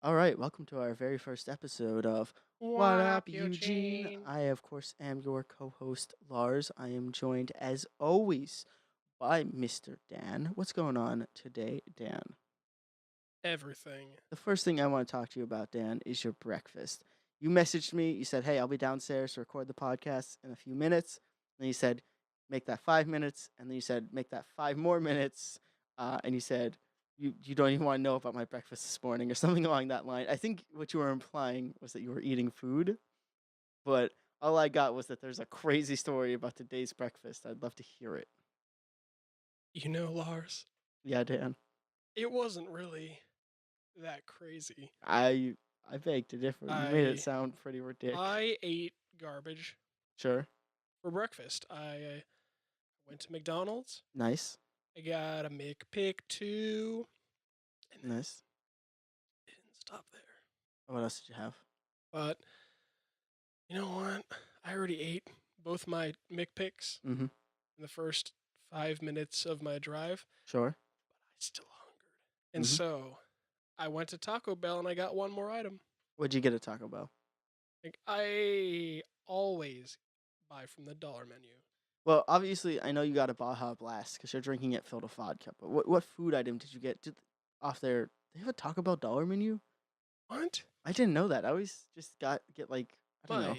All right, welcome to our very first episode of What What up, Up Eugene. Eugene? I, of course, am your co host, Lars. I am joined, as always, by Mr. Dan. What's going on today, Dan? Everything. The first thing I want to talk to you about, Dan, is your breakfast. You messaged me, you said, hey, I'll be downstairs to record the podcast in a few minutes. Then you said, make that 5 minutes. And then you said, make that 5 more minutes. And you said, you don't even want to know about my breakfast this morning or something along that line. I think what you were implying was that you were eating food, but all I got was that there's a crazy story about today's breakfast. I'd love to hear it. Lars, Yeah, Dan. it wasn't really that crazy. I I beg to differ. You made it I sound pretty ridiculous. I ate garbage Sure. for breakfast. I went to McDonald's. Nice. I got a McPick 2, and then Nice. it didn't stop there. What else did you have? But you know what? I already ate both my McPicks Mm-hmm. in the first 5 minutes of my drive, Sure. but I still hungered. And Mm-hmm. so I went to Taco Bell and I got one more item. What'd you get at Taco Bell? Like, I always buy from the dollar menu. Well, obviously, I know you got a Baja Blast because you're drinking it filled with vodka. But what food item did you get off there? They have a Taco Bell dollar menu? What? I didn't know that. I always just get like I don't know.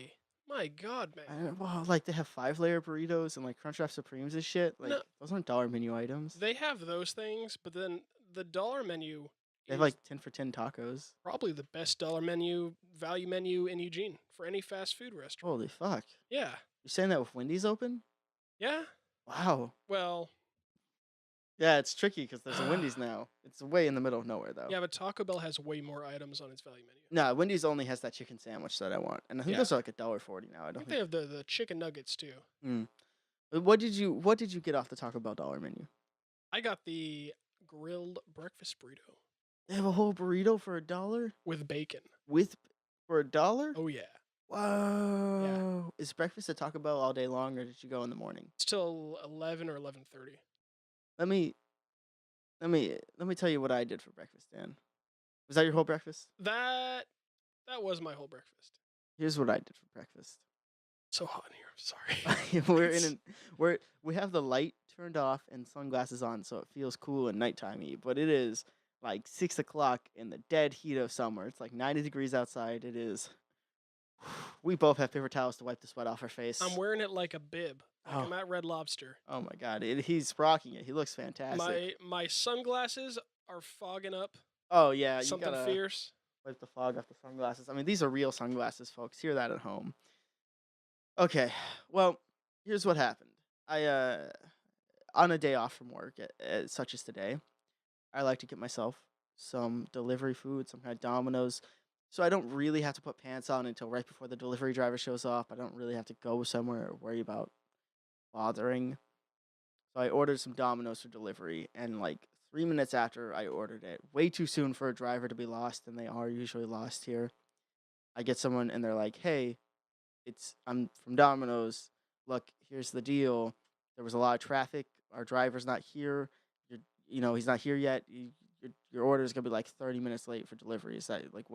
My God, I man. don't, well, like they have 5-layer burritos and like Crunchwrap Supremes and shit. Like No, those aren't dollar menu items. they have those things, but then the dollar menu They have is like 10 for 10 tacos. probably the best dollar menu, value menu in Eugene for any fast food restaurant. Holy fuck! Yeah. You're saying that with Wendy's open? Yeah. Wow. Well, Yeah, it's tricky because there's a Wendy's now. It's way in the middle of nowhere though. yeah, but Taco Bell has way more items on its value menu. No, Wendy's only has that chicken sandwich that I want, and I think Yeah. those are like $1.40 now. I I don't think they think. have the chicken nuggets too. What did you get off the Taco Bell dollar menu? I got the grilled breakfast burrito They have a whole burrito for $1 with bacon. with for $1. Oh yeah. Whoa! Is breakfast at Taco Bell all day long, or did you go in the morning? It's till 11 or 11:30. Let me let me tell you what I did for breakfast, Dan. Was that your whole breakfast? That was my whole breakfast. Here's what I did for breakfast. So hot in here. I'm sorry. we're in an we have the light turned off and sunglasses on, so it feels cool and nighttimey. But it is like 6 o'clock in the dead heat of summer. It's like 90 degrees outside. It is. We both have paper towels to wipe the sweat off our face. I'm wearing it like a bib. Like Oh, I'm at Red Lobster. oh my God! He's rocking it. He looks fantastic. My sunglasses are fogging up. Oh yeah, you Something gotta fierce. wipe the fog off the sunglasses. I mean, these are real sunglasses, folks. Hear that at home. Okay, well, here's what happened. I on a day off from work, such as today, I like to get myself some delivery food, some kind of Domino's, so I don't really have to put pants on until right before the delivery driver shows up. I don't really have to go somewhere or worry about bothering. So I ordered some Domino's for delivery, and like 3 minutes after I ordered it, way too soon for a driver to be lost, and they are usually lost here. I get someone, and they're like, "Hey, I'm from Domino's. Look, here's the deal. There was a lot of traffic. Our driver's not here. He's not here yet. Your order is gonna be like 30 minutes late for delivery. Is that like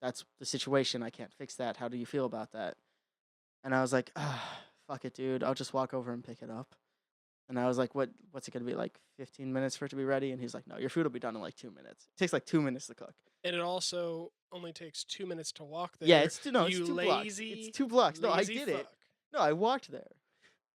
that's the situation? I can't fix that. How do you feel about that?" And I was like, fuck it, dude. I'll just walk over and pick it up. And I was like, what's it gonna be like 15 minutes for it to be ready? And he's like, no, your food will be done in like 2 minutes. It takes like 2 minutes to cook. And it also only takes 2 minutes to walk there. Yeah, it's you 2 blocks. lazy, It's 2 blocks. No, I lazy did fuck. it. No, I walked there.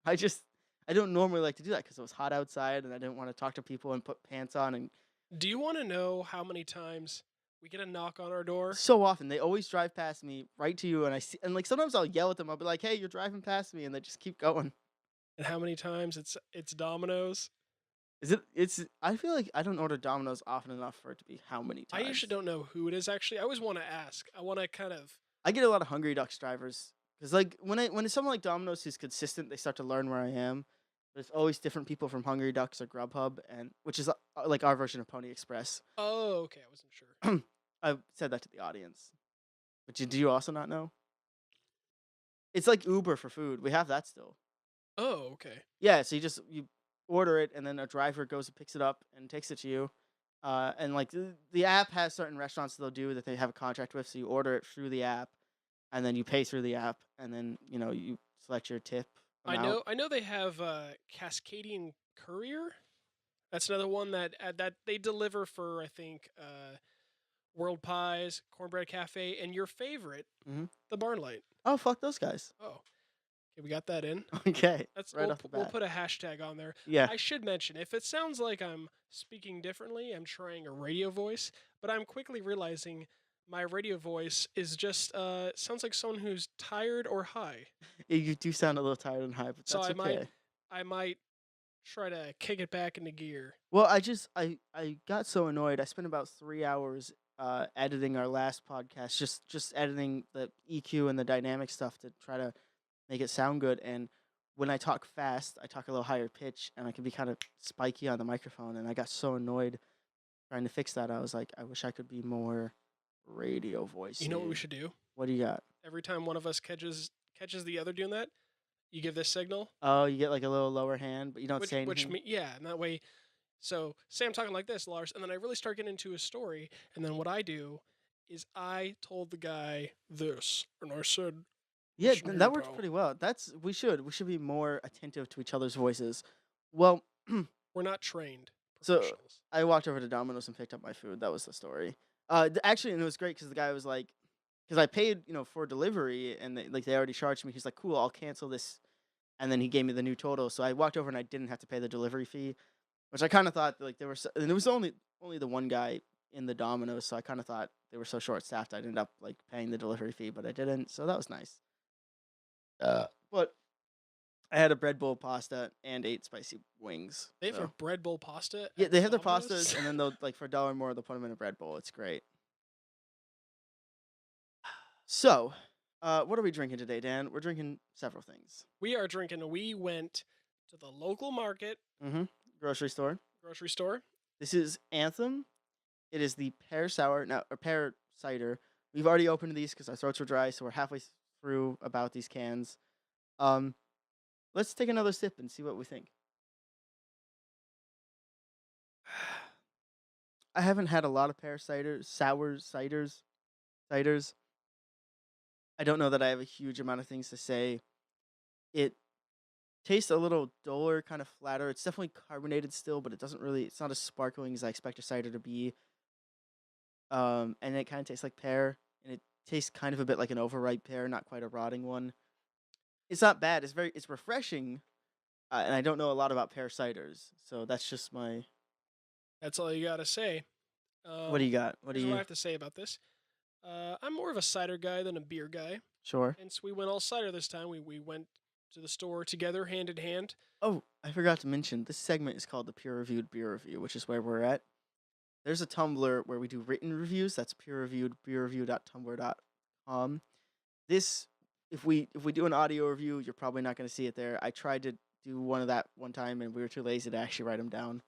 I don't normally like to do that because it was hot outside and I didn't want to talk to people and put pants on. And Do you want to know how many times we get a knock on our door? so often they always drive past me right to you, and I see, and like sometimes I'll yell at them. I'll be like, "Hey, you're driving past me," and they just keep going. And how many times it's Domino's? Is it? It's. I feel like I don't order Domino's often enough for it to be how many I times. usually don't know who it is actually. I always want to ask. I want to kind of I get a lot of Hungry Ducks drivers because like when it's someone like Domino's who's consistent, they start to learn where I am. But it's always different people from Hungry Ducks or Grubhub, and which is like our version of Pony Express. Oh, okay. I wasn't sure. I've said that to the audience. But do you also not know? It's like Uber for food. We have that still. Oh, okay. Yeah, so you order it, and then a driver goes and picks it up and takes it to you. And like the app has certain restaurants they'll do that they have a contract with, so you order it through the app, and then you pay through the app, and then you select your tip amount. I know they have Cascadian Courier. That's another one that they deliver for, I think, World Pies, Cornbread Cafe, and your favorite, Hmm. the Barn Light. Oh, fuck those guys. Oh, okay, we got that in. Okay, That's right off the we'll bat. put a hashtag on there. Yeah. I should mention, if it sounds like I'm speaking differently, I'm trying a radio voice, but I'm quickly realizing my radio voice is just sounds like someone who's tired or high. You do sound a little tired and high, but So that's okay. I might try to kick it back into gear. Well, I got so annoyed. I spent about 3 hours editing our last podcast, just editing the EQ and the dynamic stuff to try to make it sound good. And when I talk fast, I talk a little higher pitch, and I can be kind of spiky on the microphone. And I got so annoyed trying to fix that. I was like, I wish I could be more radio voice. You know what we should do? What do you got? Every time one of us catches the other doing that, you give this signal. Oh, you get like a little lower hand, but you don't say anything. Yeah, and that way. So say I'm talking like this, Lars, and then I really start getting into a story, and then what I do is I told the guy this, and I said, Yeah, "Listen here, that works bro." pretty well. We should be more attentive to each other's voices. Well, We're not trained so professionals. I walked over to Domino's and picked up my food. That was the story. Actually, and it was great because the guy was like, because I paid, for delivery, and they already charged me. He's like, cool, I'll cancel this, and then he gave me the new total. So I walked over and I didn't have to pay the delivery fee, which I kind of thought like and it was only the one guy in the Domino's, so I kind of thought they were so short staffed I'd end up like paying the delivery fee, but I didn't. So that was nice. But I had a bread bowl pasta and 8 spicy wings. They have So a bread bowl pasta. yeah, At they have their Domino's? pastas, and then they'll like for $1 more they'll put them in a bread bowl. It's great. So, what are we drinking today, Dan? We're drinking several things. We are drinking. We went to the local market, Mm-hmm. Grocery store. grocery store. This is Anthem. It is the pear sour now or pear cider. We've already opened these because our throats were dry, so we're halfway through about these cans. Um, let's take another sip and see what we think. I haven't had a lot of pear ciders. I don't know that I have a huge amount of things to say. It tastes a little duller, kind of flatter. It's definitely carbonated still, but it's not as sparkling as I expect a cider to be. And it kind of tastes like pear, and it tastes kind of a bit like an overripe pear, not quite a rotting one. It's not bad. It's refreshing, and I don't know a lot about pear ciders, so that's just my. That's all you gotta say. What do you got? What do Here's what I you? have to say about this. I'm more of a cider guy than a beer guy. Sure. And so we went all cider this time. We went to the store together, hand in hand. Oh, I forgot to mention this segment is called the Peer Reviewed Beer Review, which is where we're at. There's a Tumblr where we do written reviews. That's peer reviewed beerreview.tumblr.com. This, if we do an audio review, you're probably not going to see it there. I tried to do one of that one time, and we were too lazy to actually write them down.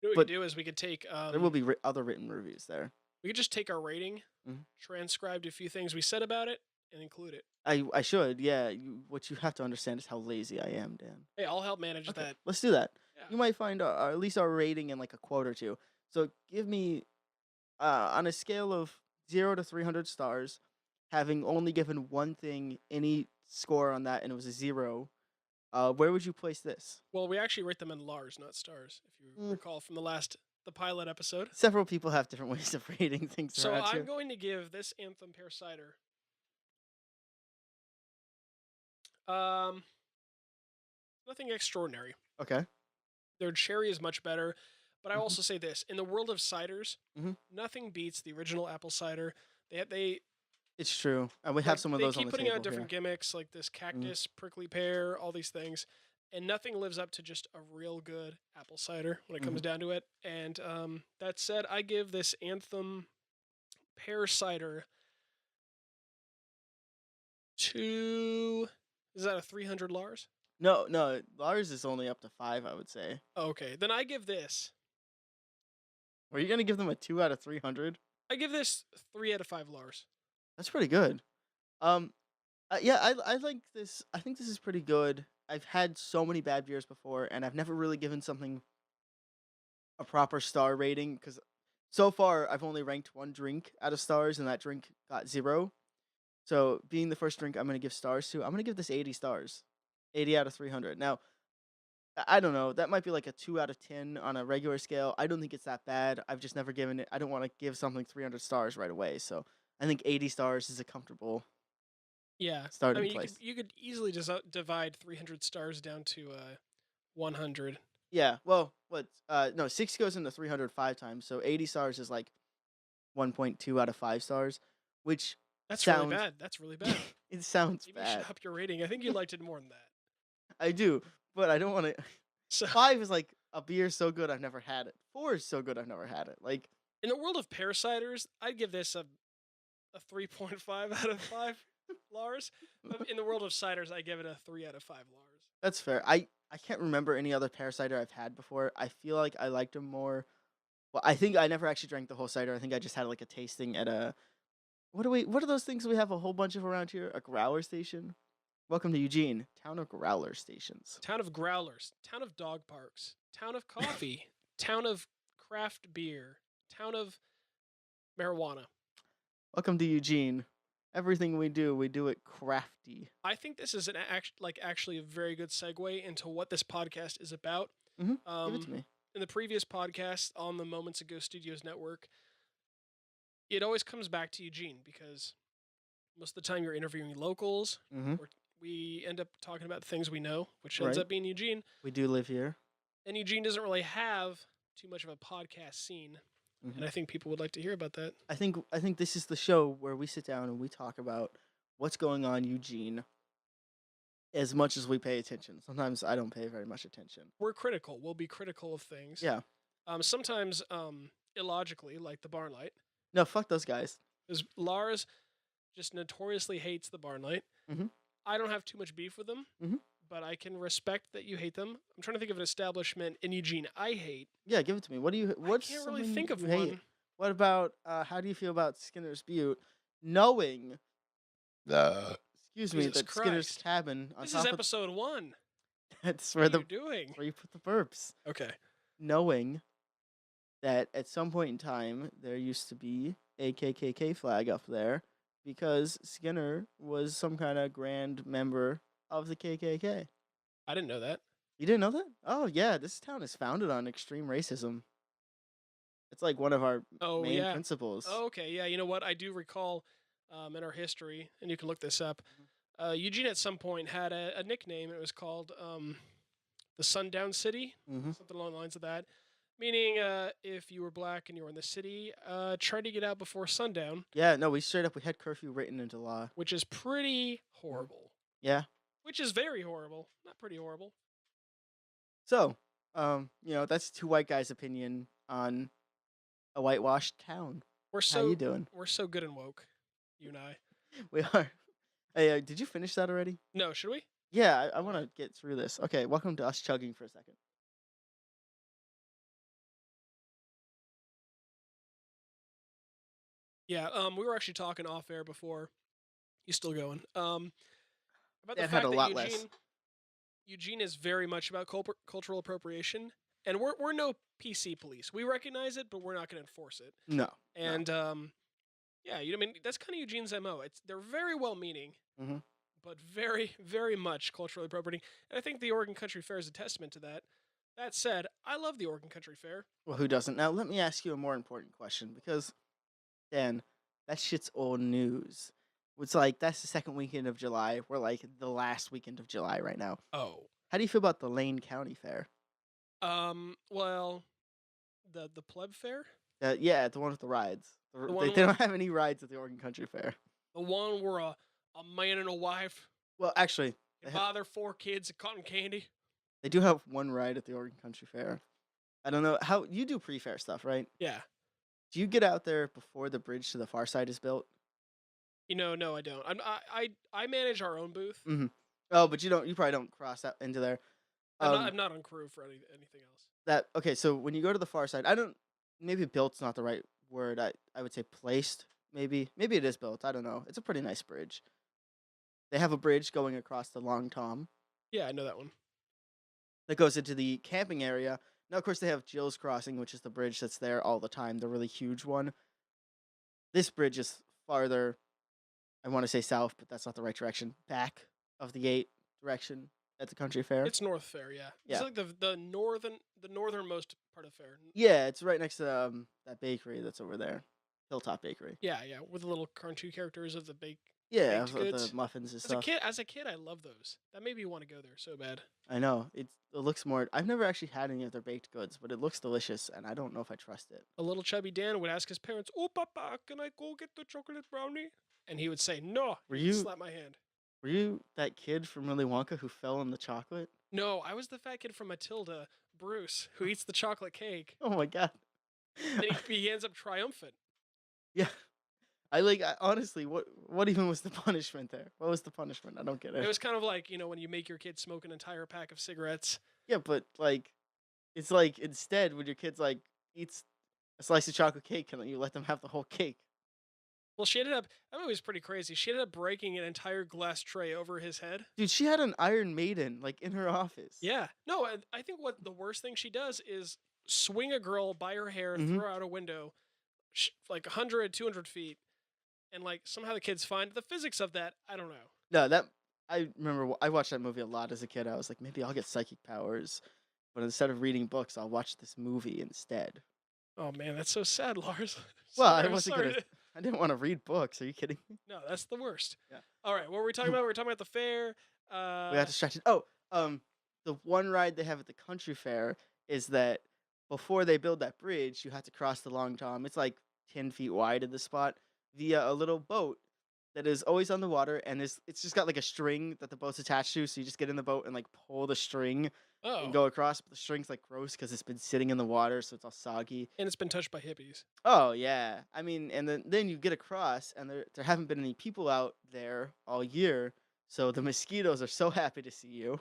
What we But could do is we could take there will be other written reviews there. we could just take our rating, Mhm. transcribed a few things we said about it, and include it. I should, yeah. What you have to understand is how lazy I am, Dan. Hey, I'll help manage Okay, that. let's do that. Yeah. You might find at least our rating in like a quote or two. So give me, on a scale of 0 to 300 stars, having only given one thing any score on that, and it was a 0. Where would you place this? Well, we actually rate them in Lars, not stars, if you Mm. recall from the pilot episode. Several people have different ways of rating things So around I'm here. going to give this Anthem Pear Cider um nothing extraordinary. Okay. Their cherry is much better, but I Mhm. also say this: in the world of ciders, Mhm. nothing beats the original apple cider. They It's true. And we have some of they those on keep the putting table out different here. gimmicks like this cactus, prickly pear, all these things, and nothing lives up to just a real good apple cider when it comes down to it. And that said, I give this Anthem Pear Cider to. Is that a 300 Lars? No, Lars is only up to 5, I would say. Okay, then I give this. Were you gonna give them a 2 out of 300? I give this 3 out of 5 Lars. That's pretty good. Um, yeah, I like this. I think this is pretty good. I've had so many bad beers before, and I've never really given something a proper star rating because so far I've only ranked one drink out of stars, and that drink got 0. So being the first drink I'm gonna give stars to, I'm gonna give this 80 stars, 80 out of 300. Now I don't know. That might be like a 2 out of 10 on a regular scale. I don't think it's that bad. I've just never given it. I don't want to give something 300 stars right away. So I think 80 stars is a comfortable Yeah, I starting mean place. you could easily just divide 300 stars down to 100. Yeah. Well, what? No, 6 goes into 305 times. So 80 stars is like 1.2 out of 5 stars, which That's really sounds bad. That's really bad. it sounds Maybe you should bad. up your rating. I think you liked it more than that. I do, but I don't want to. So 5 is like a beer so good I've never had it. 4 is so good I've never had it. Like in the world of pear ciders, I'd give this a 3.5 out of 5 Lars. But in the world of ciders, I give it a 3 out of 5 Lars. that's fair. I can't remember any other pear cider I've had before. I feel like I liked them more. Well, I think I never actually drank the whole cider. I think I just had like a tasting at a what are those things we have a whole bunch of around here? A growler station? Welcome to Eugene, town of growler stations. Town of growlers, town of dog parks, town of coffee, town of craft beer, town of marijuana. Welcome to Eugene. Everything we do it crafty. I think this is actually a very good segue into what this podcast is about. Give it to me. In the previous podcast on the Moments Ago Studios Network, it always comes back to Eugene because most of the time you're interviewing locals. We end up talking about things we know, which ends Right. up being Eugene. We do live here. And Eugene doesn't really have too much of a podcast scene. And I think people would like to hear about that. I think this is the show where we sit down and we talk about what's going on Eugene as much as we pay attention. Sometimes I don't pay very much attention. We're critical. We'll be critical of things. Yeah. Sometimes illogically, like the Barn Light. No, fuck those guys. Because Lars just notoriously hates the Barn Light. I don't have too much beef with them, but I can respect that you hate them. I'm trying to think of an establishment in Eugene I hate. Yeah, give it to me. What's I can't really think of you one. hate? What about how do you feel about Skinner's Butte? Knowing excuse me, Jesus that Skinner's Christ. cabin on This top is of episode 1. that's What where are you doing? where you put the burps. Okay. Knowing that at some point in time there used to be a KKK flag up there because Skinner was some kind of grand member of the KKK. I didn't know that. You didn't know that? Oh yeah, this town is founded on extreme racism. It's like one of our main principles. Oh, okay. Yeah, you know what? I do recall in our history, and you can look this up, Eugene at some point had a nickname. It was called the Sundown City, something along the lines of that. Meaning, if you were black and you were in the city, try to get out before sundown. Yeah, no, we had curfew written into law. Which is pretty horrible. Yeah. Which is very horrible. Not pretty horrible. So, that's two white guys' opinion on a whitewashed town. How you doing? We're so good and woke, you and I. We are. Hey, did you finish that already? No, should we? Yeah, I want to get through this. Okay, welcome to us chugging for a second. Yeah, we were actually talking off air before. He's still going. About the That fact had a that lot less. Eugene is very much about cultural appropriation, and we're no PC police. We recognize it, but we're not going to enforce it. No. And yeah, I mean that's kind of Eugene's MO. They're very well-meaning, but very, very much culturally appropriating. And I think the Oregon Country Fair is a testament to that. That said, I love the Oregon Country Fair. Well, who doesn't? Now, let me ask you a more important question because, Dan, that shit's old news. It's like that's the second weekend of July. We're like the last weekend of July right now. Oh. How do you feel about the Lane County Fair? Well, the pleb fair? Yeah, the one with the rides. They don't have any rides at the Oregon Country Fair. The one where a man and a wife Well, actually, buy their 4 kids a cotton candy. they do have one ride at the Oregon Country Fair. I don't know how you do pre-fair stuff, right? Yeah. Do you get out there before the bridge to the far side is built? No, I don't. I manage our own booth. Oh, but you probably don't cross out into there. I'm not on crew for anything else. Okay, so when you go to the far side, maybe built's not the right word. I would say placed, maybe it is built. I don't know. It's a pretty nice bridge. They have a bridge going across the Long Tom Yeah, I know that one. that goes into the camping area, Now, of course, they have Jill's Crossing, which is the bridge that's there all the time, the really huge one. This bridge is farther, I want to say south, but that's not the right direction, back of the gate direction at the country fair. It's North Fair, yeah. It's Yeah. like the northernmost part of Fair. Yeah, it's right next to that bakery that's over there, Hilltop Bakery. Yeah, yeah, with the little cartoon characters of the Yeah, baked the goods. muffins and stuff. As a kid, I love those. That made me want to go there so bad. I know it looks more. I've never actually had any of their baked goods, but it looks delicious, and I don't know if I trust it. A little chubby Dan would ask his parents, "Oh, Papa, can I go get the chocolate brownie?" And he would say, "No." Were He'd you slap my hand? were you that kid from Willy Wonka who fell in the chocolate? No, I was the fat kid from Matilda, Bruce, who eats the chocolate cake. Oh my god. Then he ends up triumphant. Yeah. Honestly, what even was the punishment there? What was the punishment? I don't get It it. was kind of like, when you make your kid smoke an entire pack of cigarettes. Yeah, but it's like instead when your kid's like eats a slice of chocolate cake and then you let them have the whole cake. Well, that movie was pretty crazy. She ended up breaking an entire glass tray over his head. Dude, she had an Iron Maiden like in her office. Yeah. No, I think what the worst thing she does is swing a girl by her hair, Mhm. throw her out a window, like 100, 200 feet, and like somehow the kids find the physics of that. I don't know. No, that I remember I watched that movie a lot as a kid. I was like, maybe I'll get psychic powers, but instead of reading books, I'll watch this movie instead. Oh man, that's so sad, Lars. Well, Sorry, I I'm wasn't sorry gonna. I didn't want to read books. Are you kidding me? No, that's the worst. Yeah. All right, what were we talking about? We were talking about the fair. We got distracted. Oh, the one ride they have at the country fair is that before they build that bridge, you have to cross the Long Tom. It's like 10 feet wide in the spot via a little boat that is always on the water, and it's just got like a string that the boat's attached to. So you just get in the boat and like pull the string and Oh, go across. But the string's like gross because it's been sitting in the water, so it's all soggy. and it's been touched by hippies. Oh yeah, I mean, and then you get across, and there haven't been any people out there all year, so the mosquitoes are so happy to see you.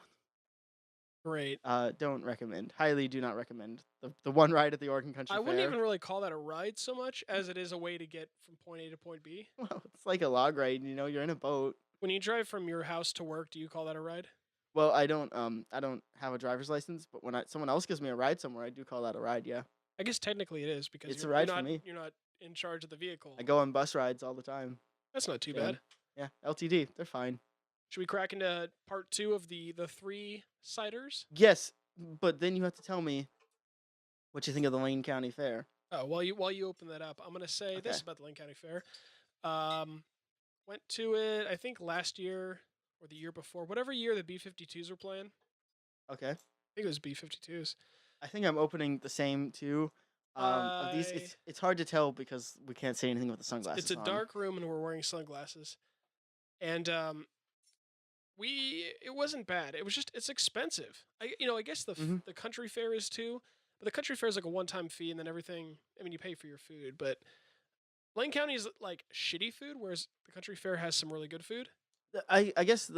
Great. Don't recommend. Highly do not recommend the one ride at the Oregon Country I Fair. wouldn't even really call that a ride so much as it is a way to get from point A to point B. Well, it's like a log ride. You're in a boat. When you drive from your house to work, do you call that a ride? Well, I don't have a driver's license, but when someone else gives me a ride somewhere, I do call that a ride. Yeah, I guess technically it is because it's a you're ride not for me. you're not in charge of the vehicle. I go on bus rides all the time. That's not too Yeah. bad. Yeah, LTD, they're fine. Should we crack into part 2 of the 3 ciders? Yes, but then you have to tell me what you think of the Lane County Fair. Oh, while you open that up, I'm gonna say this Okay. about the Lane County Fair. Went to it I think last year or the year before, whatever year the B-52s were playing. Okay. I think it was B-52s. I think I'm opening the same too. Of these, I- it's hard to tell because we can't say anything with the sunglasses. It's a on. dark room and we're wearing sunglasses, and it wasn't bad. It was just it's expensive. I guess Mhm. the country fair is too, but the country fair is like a one-time fee and then everything. I mean, you pay for your food, but Lane County is like shitty food, whereas the country fair has some really good food. I guess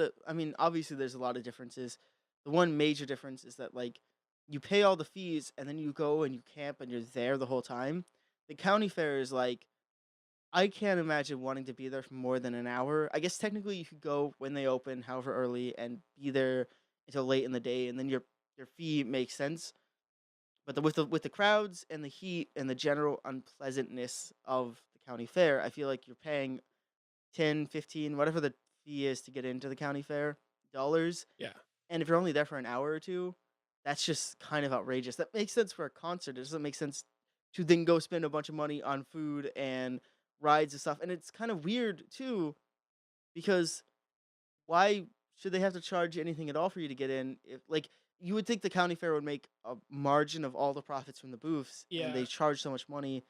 obviously there's a lot of differences. The one major difference is that like you pay all the fees and then you go and you camp and you're there the whole time. The county fair is like I can't imagine wanting to be there for more than an hour. I guess technically you could go when they open, however early, and be there until late in the day, and then your fee makes sense. But with the crowds and the heat and the general unpleasantness of the county fair, I feel like you're paying 10, 15, whatever the fee is to get into the county fair, dollars. Yeah. And if you're only there for an hour or two, that's just kind of outrageous. That makes sense for a concert. It doesn't make sense to then go spend a bunch of money on food and rides and stuff. And it's kind of weird too, because why should they have to charge anything at all for you to get in? If like you would think the county fair would make a margin of all the profits from the booths, and they Yeah. charge so much money.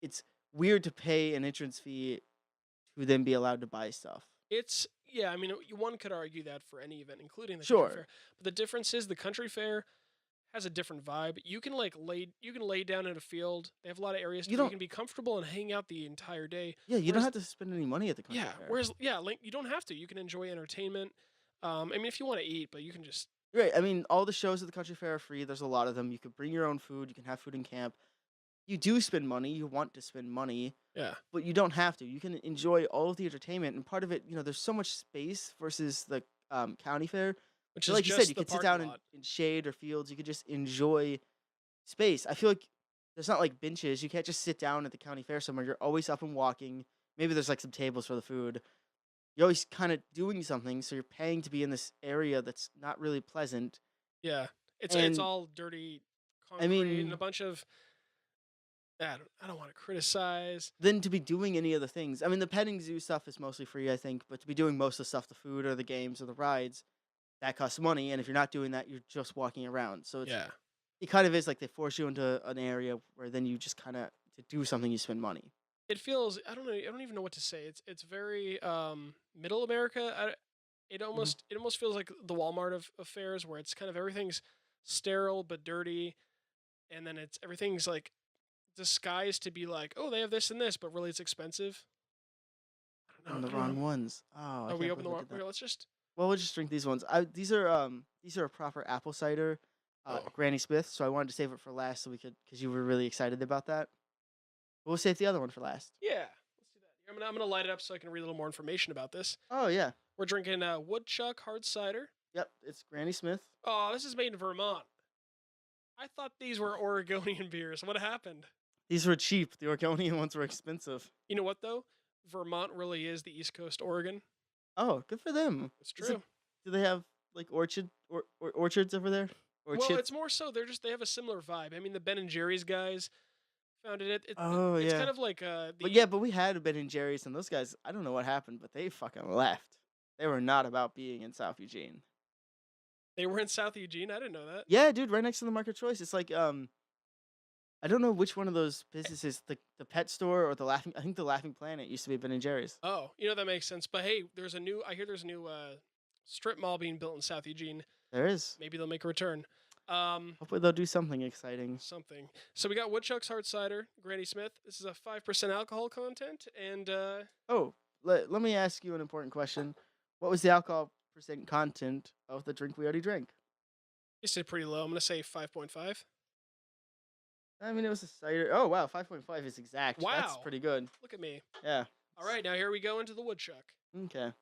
It's weird to pay an entrance fee to then be allowed to buy stuff. Yeah. I mean, one could argue that for any event, including the Sure. country fair. But the difference is the country fair has a different vibe. You can lay down in a field. They have a lot of areas You where you don't. can be comfortable and hang out the entire day. Yeah, you don't Whereas have to spend any money at the country Yeah. fair. Whereas you don't have to. You can enjoy entertainment. I mean, if you want to eat, but you can just Right. I mean, all the shows at the country fair are free. There's a lot of them. You could bring your own food. You can have food in camp. You do spend money. You want to spend money, yeah. but you don't have to. You can enjoy all of the entertainment. And part of it, there's so much space versus the county fair. Which So is like you just said, you the could sit parking down lot. in shade or fields. You could just enjoy space. I feel like there's not like benches. You can't just sit down at the county fair somewhere. You're always up and walking. Maybe there's like some tables for the food. You're always kind of doing something, so you're paying to be in this area that's not really pleasant. Yeah, it's And all dirty I concrete and a mean, bunch of. I don't want to criticize. then to be doing any of the things, I mean, the petting zoo stuff is mostly free, I think, but to be doing most of the stuff, the food or the games or the rides, that costs money. And if you're not doing that, you're just walking around. So Yeah, it kind of is like they force you into an area where then you just kind of to do something you spend money. it feels. I don't know. I don't even know what to say. It's very middle America. Hmm. It almost feels like the Walmart of fairs, where it's kind of everything's sterile but dirty, and then it's everything's like disguised to be like, oh, they have this and this, but really it's expensive. I don't And know. the I don't wrong know. ones. Oh, I Oh, we can't open believe the we wrong. did that. Okay, let's just. Well, we'll just drink these ones. These are a proper apple cider, Oh, Granny Smith. So I wanted to save it for last, so we could because you were really excited about that. We'll save the other one for last. yeah. Let's do that. I'm gonna light it up so I can read a little more information about this. Oh yeah, We're drinking woodchuck hard cider. yep. It's Granny Smith. Oh, this is made in Vermont. I thought these were Oregonian beers. What happened? These were cheap. The Oregonian ones were expensive. You know what though? Vermont really is the East Coast Oregon. Oh, good for them. It's Is it? true. Do they have like orchards over there? Well, Orchid? it's more so they have a similar vibe. I mean, the Ben and Jerry's guys founded it. Oh It's yeah. kind of like But the yeah, but we had Ben and Jerry's, and those guys. I don't know what happened, but they fucking left. They were not about being in South Eugene. they were in South Eugene. I didn't know that. Yeah, dude, right next to the Market Choice. It's like I don't know which one of those businesses, the pet store or the Laughing. I think the Laughing Planet used to be Ben and Jerry's. Oh, that makes sense. But hey, there's a new. I hear there's a new strip mall being built in South Eugene. There is. Maybe they'll make a return. Hopefully they'll do something exciting. Something. So we got Woodchuck's hard cider, Granny Smith. This is a 5% alcohol content, and Oh, let me ask you an important question. What was the alcohol percent content of the drink we already drank? this is pretty low. I'm gonna say 5.5. I mean, it was a cider. Oh wow, 5.5 is exact. That's Wow. pretty good. Look at me. Yeah. All right, now here we go into the Woodchuck. Okay.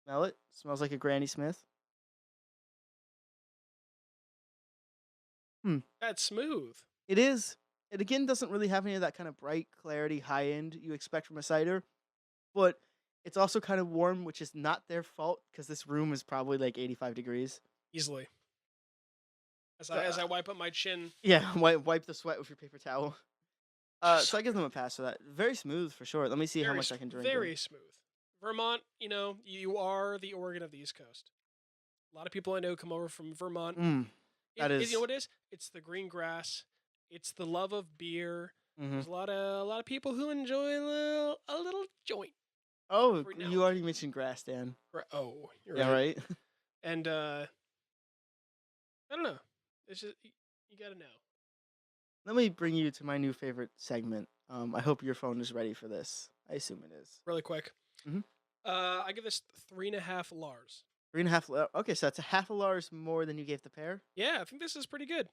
Smell it. Smells like a Granny Smith. Hmm. That's smooth. It is. It again doesn't really have any of that kind of bright clarity, high end you expect from a cider, but it's also kind of warm, which is not their fault because this room is probably like 85 degrees. Easily. As So, I wipe up my chin. yeah, wipe the sweat with your paper towel. So I give them a pass for that. Very smooth for sure. Let me see how much I can drink. Very smooth. Vermont, you are the Oregon of the East Coast. A lot of people I know come over from Vermont. That is. You know what it is? It's the green grass. It's the love of beer. Mm-hmm. There's a lot of people who enjoy a little joint. Oh, every now you and already mentioned grass, Dan. Oh, you're Yeah, right. And I don't know. It's just you gotta know. Let me bring you to my new favorite segment. I hope your phone is ready for this. I assume it is. Really quick. Mhm. I give this 3.5 Lars. 3.5. Okay, so that's a half a Lars more than you gave the pear. Yeah, I think this is pretty good.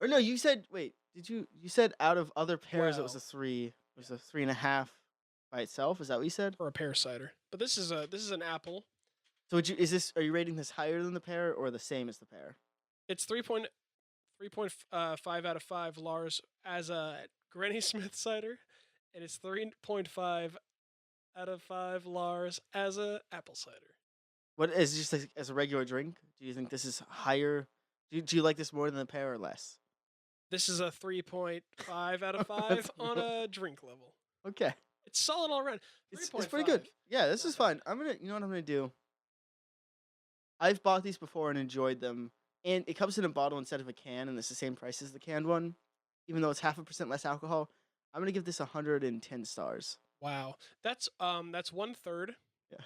Or no, you said wait. Did you said out of other pears it was Well, a 3. It was a 3.5 by itself. Is that what you said? For a pear cider. But this is an apple. So are you rating this higher than the pear or the same as the pear? It's 3.5 out of 5 Lars as a Granny Smith cider, and it's 3.5 out of 5 Lars as a apple cider. What is it just like, as a regular drink? Do you think this is higher? Do you like this more than the pear or less? This is a 3.5 out of 5 That's on real. a drink level. Okay. It's solid all around. It's 3.5. pretty good. Yeah, this Not is bad. fine. You know what I'm gonna do? I've bought these before and enjoyed them. And it comes in a bottle instead of a can, and it's the same price as the canned one. Even though it's 0.5% less alcohol, I'm gonna give this 110 stars. Wow. That's 1/3, Yeah.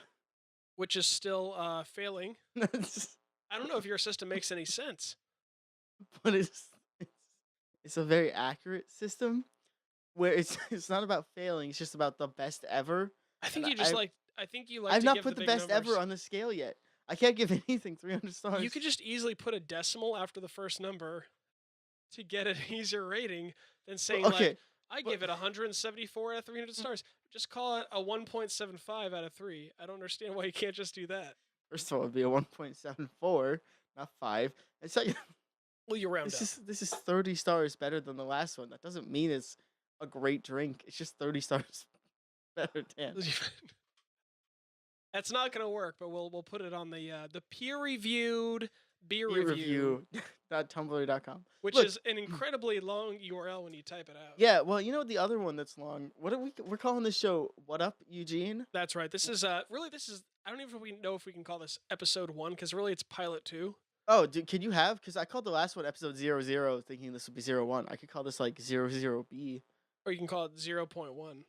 which is still failing. It's- I don't know if your system makes any sense. but it's a very accurate system where it's not about failing, it's just about the best ever. I think And you just I- like I think you like I've to not give put the big best numbers. ever on the scale yet. I can't give anything 300 stars. You could just easily put a decimal after the first number to get an easier rating than saying okay. like I but- give it 174 out of 300 stars. Just call it a 1.75 out of 3. I don't understand why you can't just do that. First of all, it'd be a 1.74, not 5. And second, Well, you round up. This is 30 stars better than the last one. That doesn't mean it's a great drink. It's just 30 stars better, Dan. That's not gonna work, but we'll put it on the peer-reviewed beer Beer review, review.tumblr.com. which Look, is an incredibly long URL when you type it out. yeah, well, you know the other one that's long. What are we're calling this show? What Up Eugene? That's right. This is really this is I don't even know if we can call this episode 1 because really it's pilot 2. Oh, can you have? Because I called the last one episode 00, thinking this would be 01. I could call this like 00B. Or you can call it 0.1.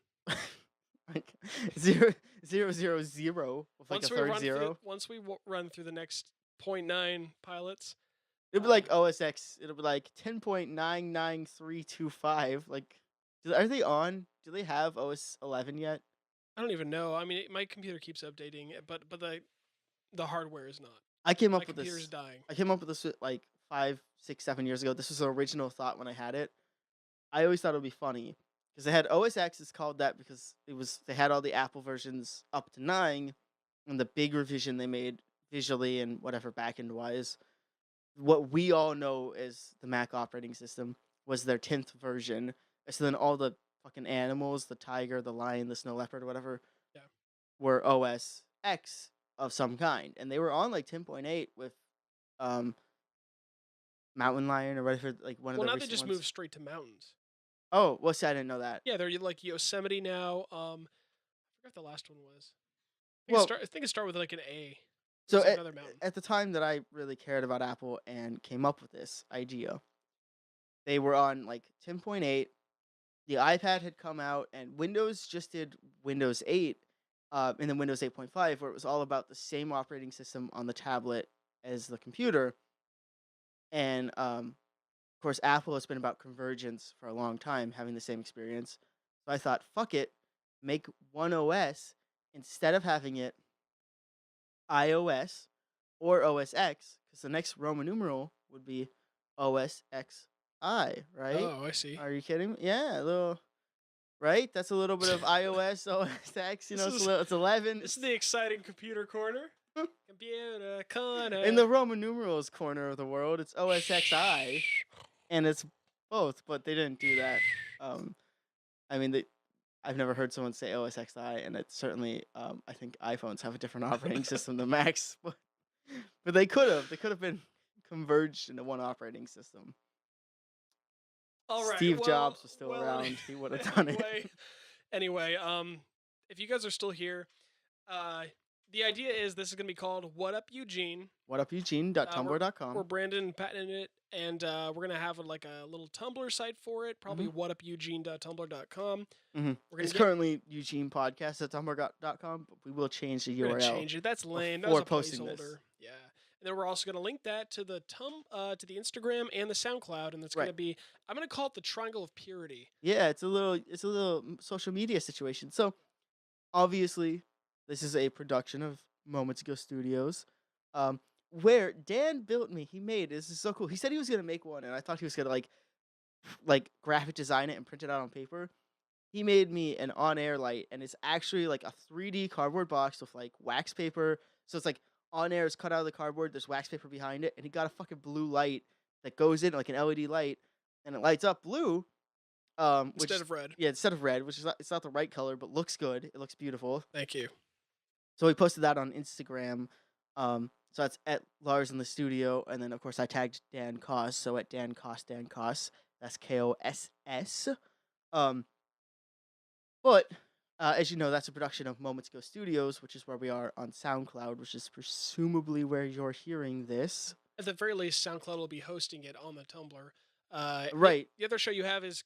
Like 000 with like a third zero. Once we run through the next 0.9 pilots, It'll be like OSX. It'll be like 10.99325. Like, are they on? Do they have OS 11 yet? I don't even know. I mean, my computer keeps updating, but the hardware is not. I came up My with computer's this. dying. I came up with this like 5, 6, 7 years ago. This was the original thought when I had it. I always thought it would be funny because they had OS X is called that because they had all the Apple versions up to 9, and the big revision they made visually and whatever backend wise. What we all know as the Mac operating system was their 10th version. So then all the fucking animals, the tiger, the lion, the snow leopard, whatever, Yeah. were OS X of some kind. And they were on like 10.8 with Mountain Lion or whatever, like one of the Well, now they recent just ones. moved straight to mountains. Oh, well, see, I didn't know that. Yeah, they're like Yosemite now. I forgot what the last one was. Well, I think it started with like an A. So It's like another mountain. at the time that I really cared about Apple and came up with this idea, they were on like 10.8. The iPad had come out, and Windows just did Windows 8, and then Windows 8.5, where it was all about the same operating system on the tablet as the computer. And of course, Apple has been about convergence for a long time, having the same experience. So I thought, fuck it, make one OS instead of having it iOS or OS X, because the next Roman numeral would be OS XI, right? Oh, I see. Are you kidding me? Yeah, a little, right? That's a little bit of iOS, OS X. You know, it's 11. This is the exciting computer corner. Computer corner. In the Roman numerals corner of the world, it's OS XI, and it's both, but they didn't do that. I mean, I've never heard someone say OS XI, and it's certainly, I think iPhones have a different operating system than Macs, but they could have. They could have been converged into one operating system. All right. Steve Jobs was still around. He would have done it. Anyway, if you guys are still here, the idea is this is going to be called What Up Eugene. WhatUpEugene.tumblr.com. We're Brandon patented it, and we're going to have a little Tumblr site for it, probably whatupeugene.tumblr.com. It's currently Eugene Podcast at tumblr.com, but we will change the URL. We're going to change it. That's lame. That was a placeholder. Yeah. And then we're also going to link that to the to the Instagram and the SoundCloud, and that's going to be, I'm going to call it the Triangle of Purity. Yeah, it's a little social media situation. So obviously, this is a production of Moments Ago Studios, where Dan built me. He made this is so cool. He said he was gonna make one, and I thought he was gonna like graphic design it and print it out on paper. He made me an on-air light, and it's actually like a 3D cardboard box with like wax paper. So it's like on-air is cut out of the cardboard. There's wax paper behind it, and he got a fucking blue light that goes in like an LED light, and it lights up blue. Instead of red. Yeah, instead of red, which is it's not the right color, but looks good. It looks beautiful. Thank you. So we posted that on Instagram. So that's at Lars in the Studio, and then of course I tagged Dan Koss. So at Dan Koss, that's KOSS. But as you know, that's a production of Moments Ago Studios, which is where we are on SoundCloud, which is presumably where you're hearing this. At the very least, SoundCloud will be hosting it on the Tumblr. Right. The other show you have is,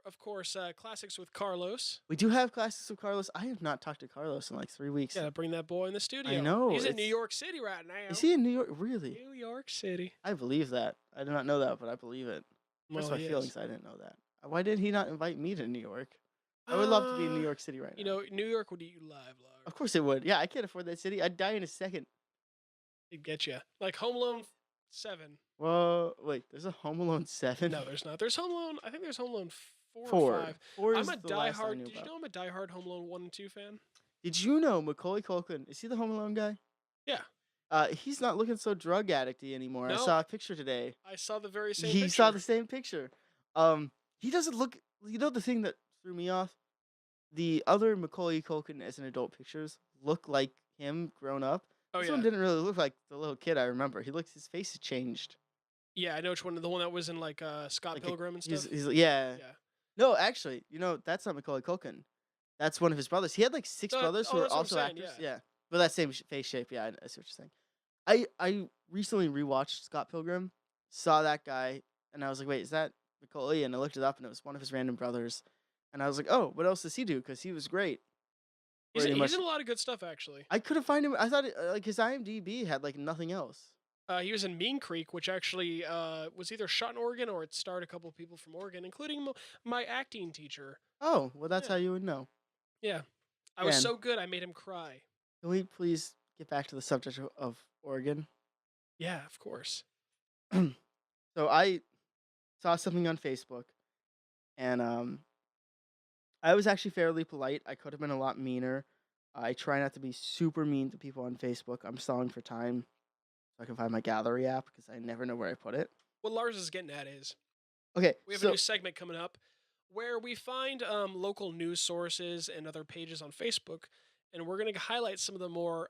of course, Classics with Carlos. We do have Classics with Carlos. I have not talked to Carlos in like 3 weeks. Yeah, bring that boy in the studio. I know. He's in New York City right now. Is he in New York? Really? New York City. I believe that. I did not know that, but I believe it. That's my feelings. I didn't know that. Why did he not invite me to New York? I would love to be in New York City right now. You know, New York would eat you alive, Lars. Of course it would. Yeah, I can't afford that city. I'd die in a second. He'd get you. Like Home Alone 7. Well, wait, there's a Home Alone 7? No, there's not. There's Home Alone, I think there's Home Alone 4 or 5. 4 I'm is a the last I knew did you about. know I'm a diehard Home Alone 1 and 2 fan? Did you know Macaulay Culkin, is he the Home Alone guy? Yeah. He's not looking so drug addicty anymore. I No, saw a picture today. I saw the very same He saw picture. the same picture. He doesn't look. You know the thing that threw me off? The other Macaulay Culkin as an adult pictures look like him grown up. Oh This one yeah, didn't really look like the little kid I remember. His face had changed. yeah. I know which one. The one that was in like Scott Like Pilgrim and he's stuff. yeah. Yeah. No, actually, that's not Macaulay Culkin. That's one of his brothers. He had like six brothers who Oh, were that's what I'm also saying. actors. Yeah. Yeah, but that same face shape. Yeah, I see what you're saying. I recently rewatched Scott Pilgrim, saw that guy, and I was like, wait, is that Macaulay? And I looked it up, and it was one of his random brothers. And I was like, oh, what else does he do? Because he was great. Pretty He's much. in a lot of good stuff actually. I couldn't find him. I thought like his IMDb had like nothing else. He was in Mean Creek, which actually was either shot in Oregon or it starred a couple of people from Oregon, including my acting teacher. Oh, well, that's Yeah. how you would know. Yeah. I was Man. so good, I made him cry. Can we please get back to the subject of Oregon? Yeah, of course. So I saw something on Facebook, and I was actually fairly polite. I could have been a lot meaner. I try not to be super mean to people on Facebook. I'm stalling for time so I can find my gallery app because I never know where I put it. What Lars is getting at is Okay, we have a new segment coming up where we find local news sources and other pages on Facebook, and we're going to highlight some of the more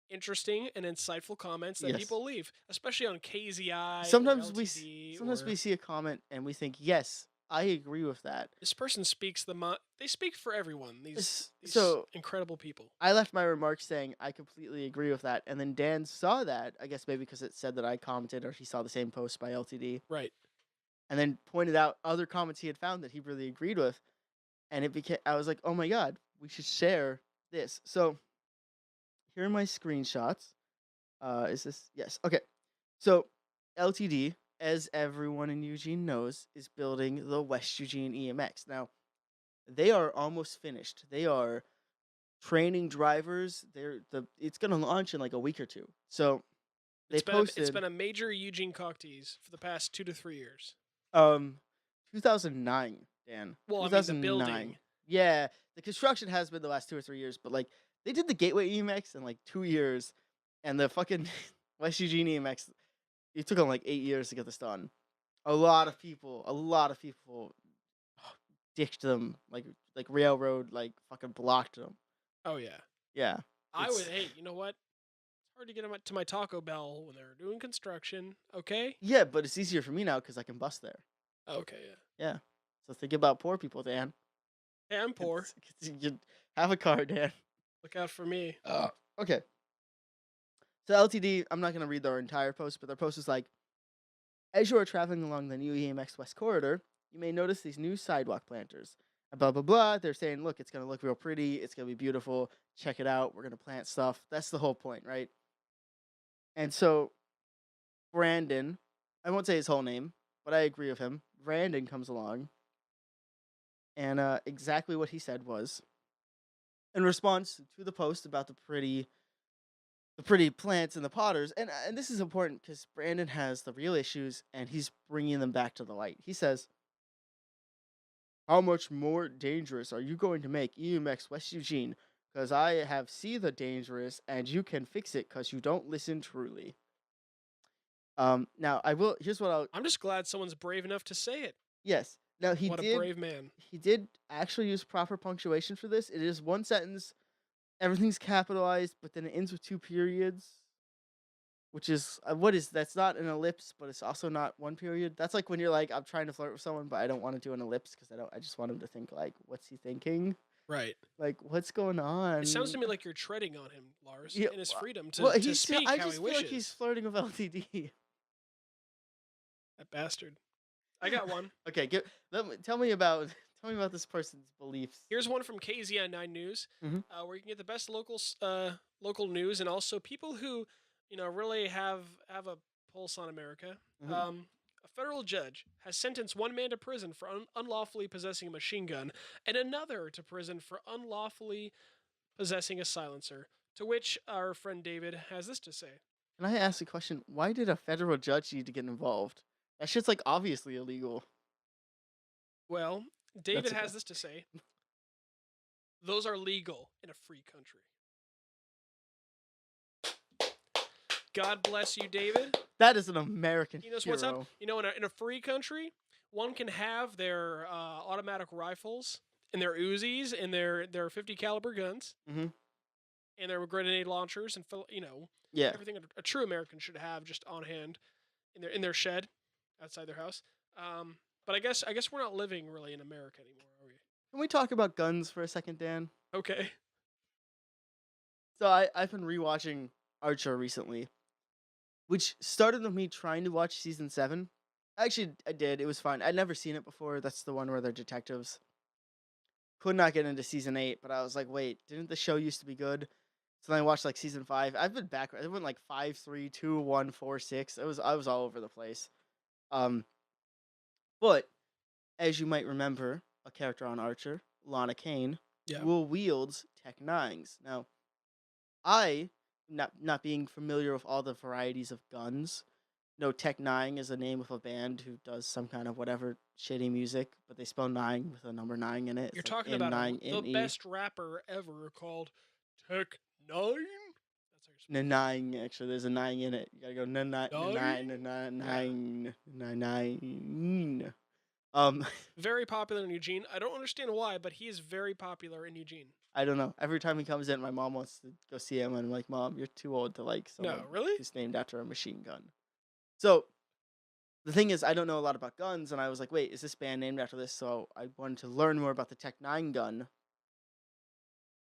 interesting and insightful comments that Yes. people leave, especially on KZI. sometimes or we LTD, sometimes or we see a comment and we think, yes, I agree with that. this person speaks they speak for everyone. These So incredible people. I left my remarks saying I completely agree with that, and then Dan saw that. I guess maybe because it said that I commented, or he saw the same post by LTD, Right. and then pointed out other comments he had found that he really agreed with, and it became. I was like, oh my god, we should share this. So here are my screenshots. Is this yes? Okay. So LTD, as everyone in Eugene knows, is building the West Eugene EMX. Now they are almost finished. They are training drivers. It's gonna launch in like a week or two. So they It's posted been a major Eugene cocktease for the past 2 to 3 years. 2009, Dan. Well, I mean, the 2009. building. Yeah, the construction has been the last 2 or 3 years, but like they did the Gateway EMX in like 2 years, and the fucking West Eugene EMX, it took them like 8 years to get this done. A lot of people ditched them, like railroad, like fucking blocked them. Oh yeah. Yeah. I would. It's- Hey, you know what? It's hard to get 'em to my Taco Bell when they're doing construction. Okay. Yeah, but it's easier for me now because I can bus there. Okay. Yeah. Yeah. So think about poor people, Dan. Hey, I'm poor. You have a car, Dan. Look out for me. Okay. So LTD, I'm not going to read their entire post, but their post is like, as you are traveling along the new EMX West Corridor, you may notice these new sidewalk planters. And blah, blah, blah. They're saying, look, it's going to look real pretty. It's going to be beautiful. Check it out. We're going to plant stuff. That's the whole point, right? And so Brandon, I won't say his whole name, but I agree with him. Brandon comes along. And exactly what he said was, in response to the post about the pretty plants and the potters, and this is important because Brandon has the real issues and he's bringing them back to the light. He says, how much more dangerous are you going to make EMX West Eugene? Because I have seen the dangerous and you can fix it because you don't listen truly. Now I will. Here's what I'm just glad someone's brave enough to say it. Yes. Now What a brave man. He did actually use proper punctuation for this. It is one sentence. Everything's capitalized, but then it ends with 2 periods, which is that's not an ellipse, but it's also not 1 period. That's like when you're like, I'm trying to flirt with someone, but I don't want to do an ellipse because I just want him to think like, what's he thinking? Right. Like, what's going on? It sounds to me like you're treading on him, Lars, Yeah, in his freedom to, well, to speak I how just he feel wishes. like he's flirting with LTD. That bastard. I got one. Okay, tell me about this person's beliefs. Here's one from KZI9 News, Mhm. where you can get the best local news and also people who, really have a pulse on America. Mhm. A federal judge has sentenced one man to prison for unlawfully possessing a machine gun and another to prison for unlawfully possessing a silencer. To which our friend David has this to say. Can I ask a question? Why did a federal judge need to get involved? That shit's like obviously illegal. Well, David That's okay. has this to say. Those are legal in a free country. God bless you, David. That is an American He knows what's up. hero. You know, in a free country, one can have their automatic rifles and their Uzis and their 50 caliber guns Mm-hmm. and their grenade launchers and Yeah. everything a true American should have just on hand in their shed outside their house. But I guess we're not living really in America anymore, are we? Can we talk about guns for a second, Dan? Okay. So I've been rewatching Archer recently, which started with me trying to watch season 7. Actually, I did. It was fun. I'd never seen it before. That's the one where they're detectives. Could not get into season 8, but I was like, wait, didn't the show used to be good? So then I watched like season 5. I've been back. I went like 5, 3, 2, 1, 4, 6. I was all over the place. Um, but as you might remember, a character on Archer, Lana Kane, Yeah. will wields Tech Nines. Now, I, not being familiar with all the varieties of guns, know Tech Nine is a name of a band who does some kind of whatever shitty music, but they spell 9 with a number 9 in it. You're It's like talking about N9 the NE. best rapper ever called Tech Nine. That's how you're Nine, actually, there's a 9 in it. You gotta go nine, nine, nine, nine, nine. Very popular in Eugene. I don't understand why, but he is very popular in Eugene. I don't know. Every time he comes in, my mom wants to go see him, and I'm like, Mom, you're too old to like someone No, really? who's named after a machine gun. So the thing is, I don't know a lot about guns, and I was like, wait, is this band named after this? So I wanted to learn more about the Tech 9 gun,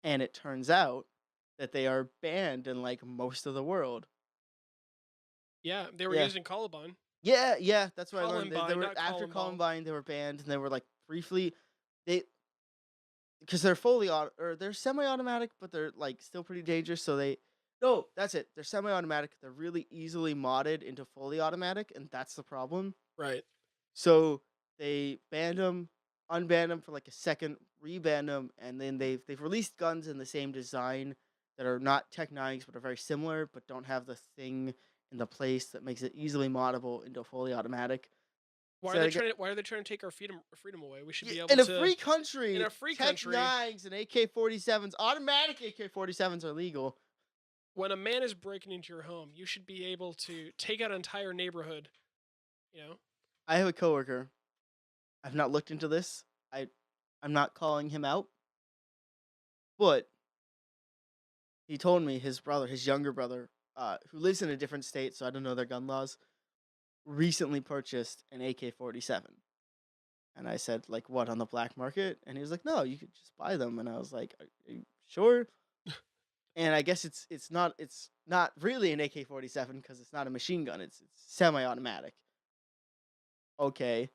and it turns out that they are banned in like most of the world. Yeah, they were Yeah. using Columbine. Yeah, that's what I learned. They Columbine, were not after Columbine. Columbine, they were banned, and they were like briefly, because they're fully or they're semi-automatic, but they're like still pretty dangerous. So no, that's it. They're semi-automatic. They're really easily modded into fully automatic, and that's the problem. Right. So they banned them, unbanned them for like a second, rebanned them, and then they've released guns in the same design that are not Tech 9s but are very similar, but don't have the thing in the place that makes it easily moddable into fully automatic. Why So are I they get- trying to take our freedom away? We should be able in a to free country, in a free Tech country. 9s and AK-47s, automatic AK-47s are legal. When a man is breaking into your home, you should be able to take out an entire neighborhood. You know. I have a coworker. I've not looked into this. I'm not calling him out, but he told me his brother, his younger brother, who lives in a different state, so I don't know their gun laws, recently purchased an AK-47. And I said, like, what, on the black market? And he was like, no, you could just buy them. And I was like, are you sure? And I guess it's not really an AK-47 because it's not a machine gun. It's semi-automatic. Okay,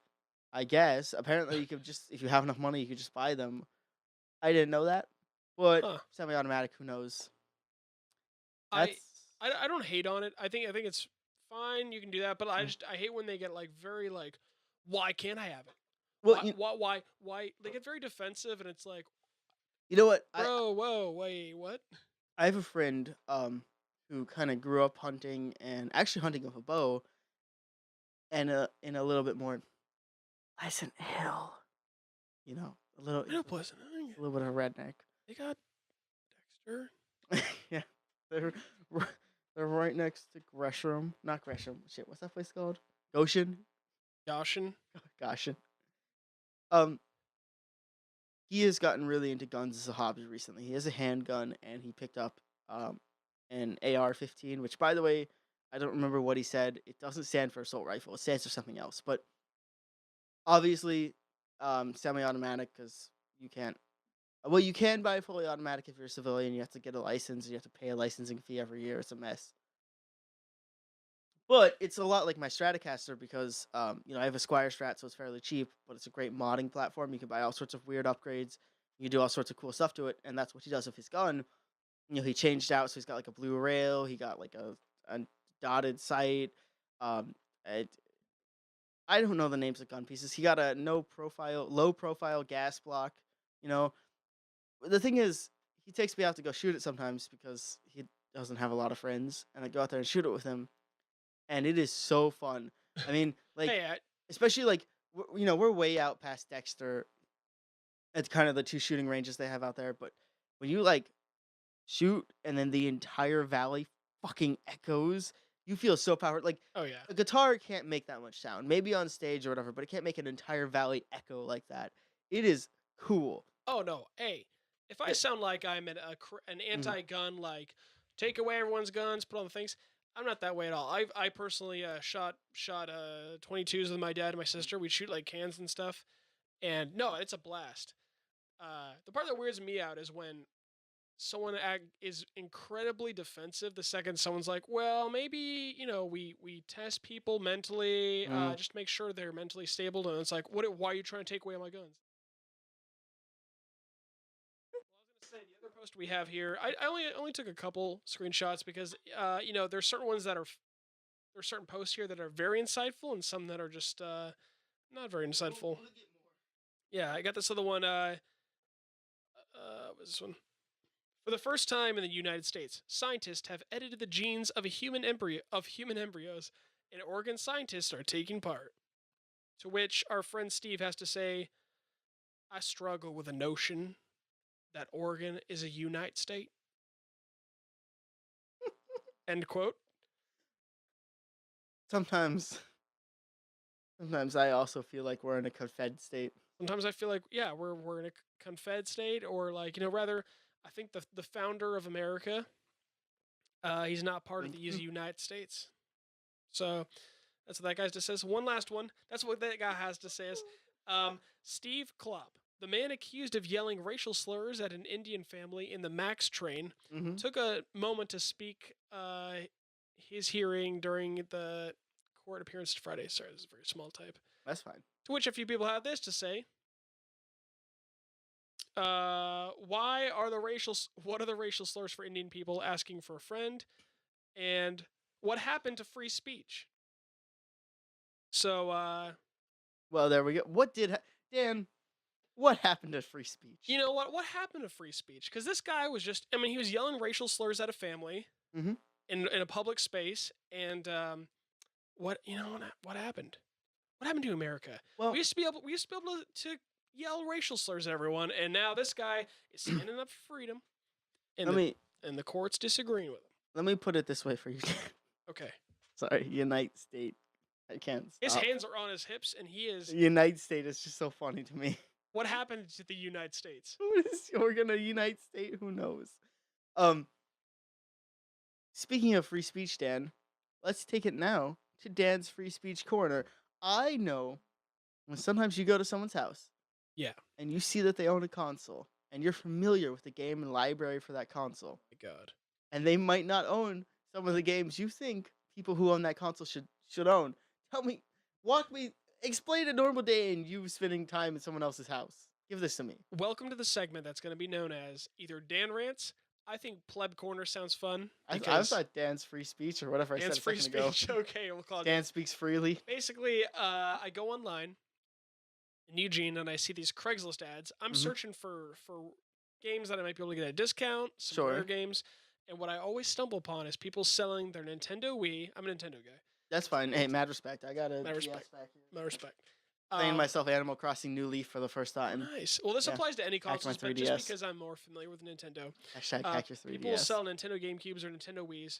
I guess. Apparently, you could just, if you have enough money, you could just buy them. I didn't know that, but semi-automatic, who knows? I don't hate on it. I think it's fine. You can do that, but I hate when they get like very like, why can't I have it? Well, why? They get very defensive, and it's like, you know what? bro, whoa, wait, what? I have a friend who kind of grew up hunting and actually hunting with a bow, and in a little bit more Pleasant Hill, you know, a little I know Pleasant Hill. a little bit of redneck. They got Dexter. Yeah, they're right next to Gresham, not Gresham. Shit, what's that place called? Goshen. Goshen. Goshen. He has gotten really into guns as a hobby recently. He has a handgun, and he picked up an AR-15, which, by the way, I don't remember what he said. It doesn't stand for assault rifle. It stands for something else. But obviously, semi-automatic, because you can't. Well, you can buy fully automatic if you're a civilian. You have to get a license. And you have to pay a licensing fee every year. It's a mess. But it's a lot like my Stratocaster because, I have a Squire Strat, so it's fairly cheap, but it's a great modding platform. You can buy all sorts of weird upgrades. You can do all sorts of cool stuff to it, and that's what he does with his gun. He changed out, so he's got like a blue rail. He got like a dotted sight. I don't know the names of gun pieces. He got a low profile gas block. The thing is, he takes me out to go shoot it sometimes because he doesn't have a lot of friends, and I go out there and shoot it with him. And it is so fun. I mean, like, especially like, we're way out past Dexter. It's kind of the two shooting ranges they have out there. But when you like shoot and then the entire valley fucking echoes. You feel so powerful. Like Oh yeah. a guitar can't make that much sound. Maybe on stage or whatever, but it can't make an entire valley echo like that. It is cool. Oh no. Hey, if I It, sound like I'm an mhm, anti-gun, like take away everyone's guns, put on the things, I'm not that way at all. I personally shot 22s with my dad and my sister. We'd shoot like cans and stuff, and no, it's a blast. The part that weirds me out is when someone is incredibly defensive the second someone's like, well, maybe we test people mentally, mhm. just to make sure they're mentally stable, and it's like, why are you trying to take away my guns? Well, I was gonna say the other post we have here, I only took a couple screenshots because there's certain ones that are there's certain posts here that are very insightful and some that are just not very insightful. Yeah, I got this other one. What's this one? For the first time in the United States, scientists have edited the genes of human embryos, and Oregon scientists are taking part. To which our friend Steve has to say, "I struggle with the notion that Oregon is a unite state." End quote. Sometimes, sometimes I also feel like we're in a confed state. Sometimes I feel like, yeah, we're in a confed state, or like rather, I think the founder of America, he's not part of the United States. So that's what that guy just says. One last one. That's what that guy has to say. Is Steve Klopp, the man accused of yelling racial slurs at an Indian family in the Max train, Mm-hmm. took a moment to speak his hearing during the court appearance Friday. Sorry, this is a very small type. That's fine. To which a few people have this to say. What are the racial slurs for Indian people asking for a friend? And what happened to free speech? So, Well, there we go. Dan? What happened to free speech? you know what? What happened to free speech? Because this guy was he was yelling racial slurs at a family Mm-hmm. in a public space, and what happened? What happened to America? Well, We used to be able to yell racial slurs at everyone, and now this guy is standing up for freedom, and the court's disagreeing with him. let me put it this way for you. Okay. Sorry, Unite State. I can't stop. His hands are on his hips, and he is. Unite State is just so funny to me. What happened to the United States? What is Oregon a Unite State? Who knows? Speaking of free speech, Dan, let's take it now to Dan's free speech corner. I know when sometimes you go to someone's house, Yeah. and you see that they own a console, and you're familiar with the game and library for that console. My God. And they might not own some of the games you think people who own that console should own. Explain a normal day and you spending time in someone else's house. Give this to me. Welcome to the segment that's going to be known as either Dan Rants. I think Pleb Corner sounds fun. I thought Dan's free speech or whatever Dan's I said a free second speech. ago. Okay, we'll call it. Dan speaks freely. Basically, I go online in Eugene and I see these Craigslist ads. I'm searching for games that I might be able to get at a discount, some rare games. And what I always stumble upon is people selling their Nintendo Wii. I'm a Nintendo guy. That's fine. Hey, mad respect. I got a Mad DS respect. back here. My respect. Playing myself Animal Crossing New Leaf for the first time. Nice. Well, this applies to any Hack my consoles, but just 3DS. because I'm more familiar with Nintendo. Hashtag hack your 3DS. People sell Nintendo GameCubes or Nintendo Wiis.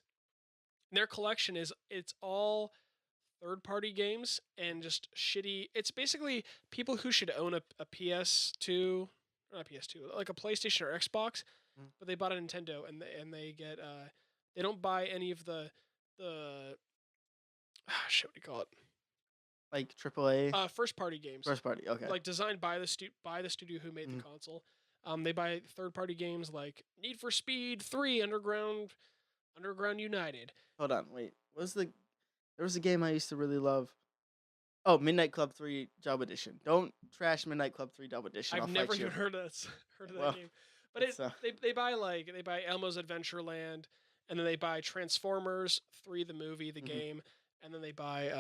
Their collection it's all third-party games and just shitty. It's basically people who should own a PS2, not PS2, like a PlayStation or Xbox, but they bought a Nintendo and they get they don't buy any of the shit, what do you call it? Like AAA. First party games. First party. Okay. Like designed by the studio who made the console. They buy third party games like Need for Speed 3, Underground United. Hold on. Wait. There was a game I used to really love. Oh, Midnight Club 3 Dub Edition. Don't trash Midnight Club 3 Dub Edition. I've never even heard of that game. But they buy Elmo's Adventureland, and then they buy Transformers 3 the movie, the game, and then they buy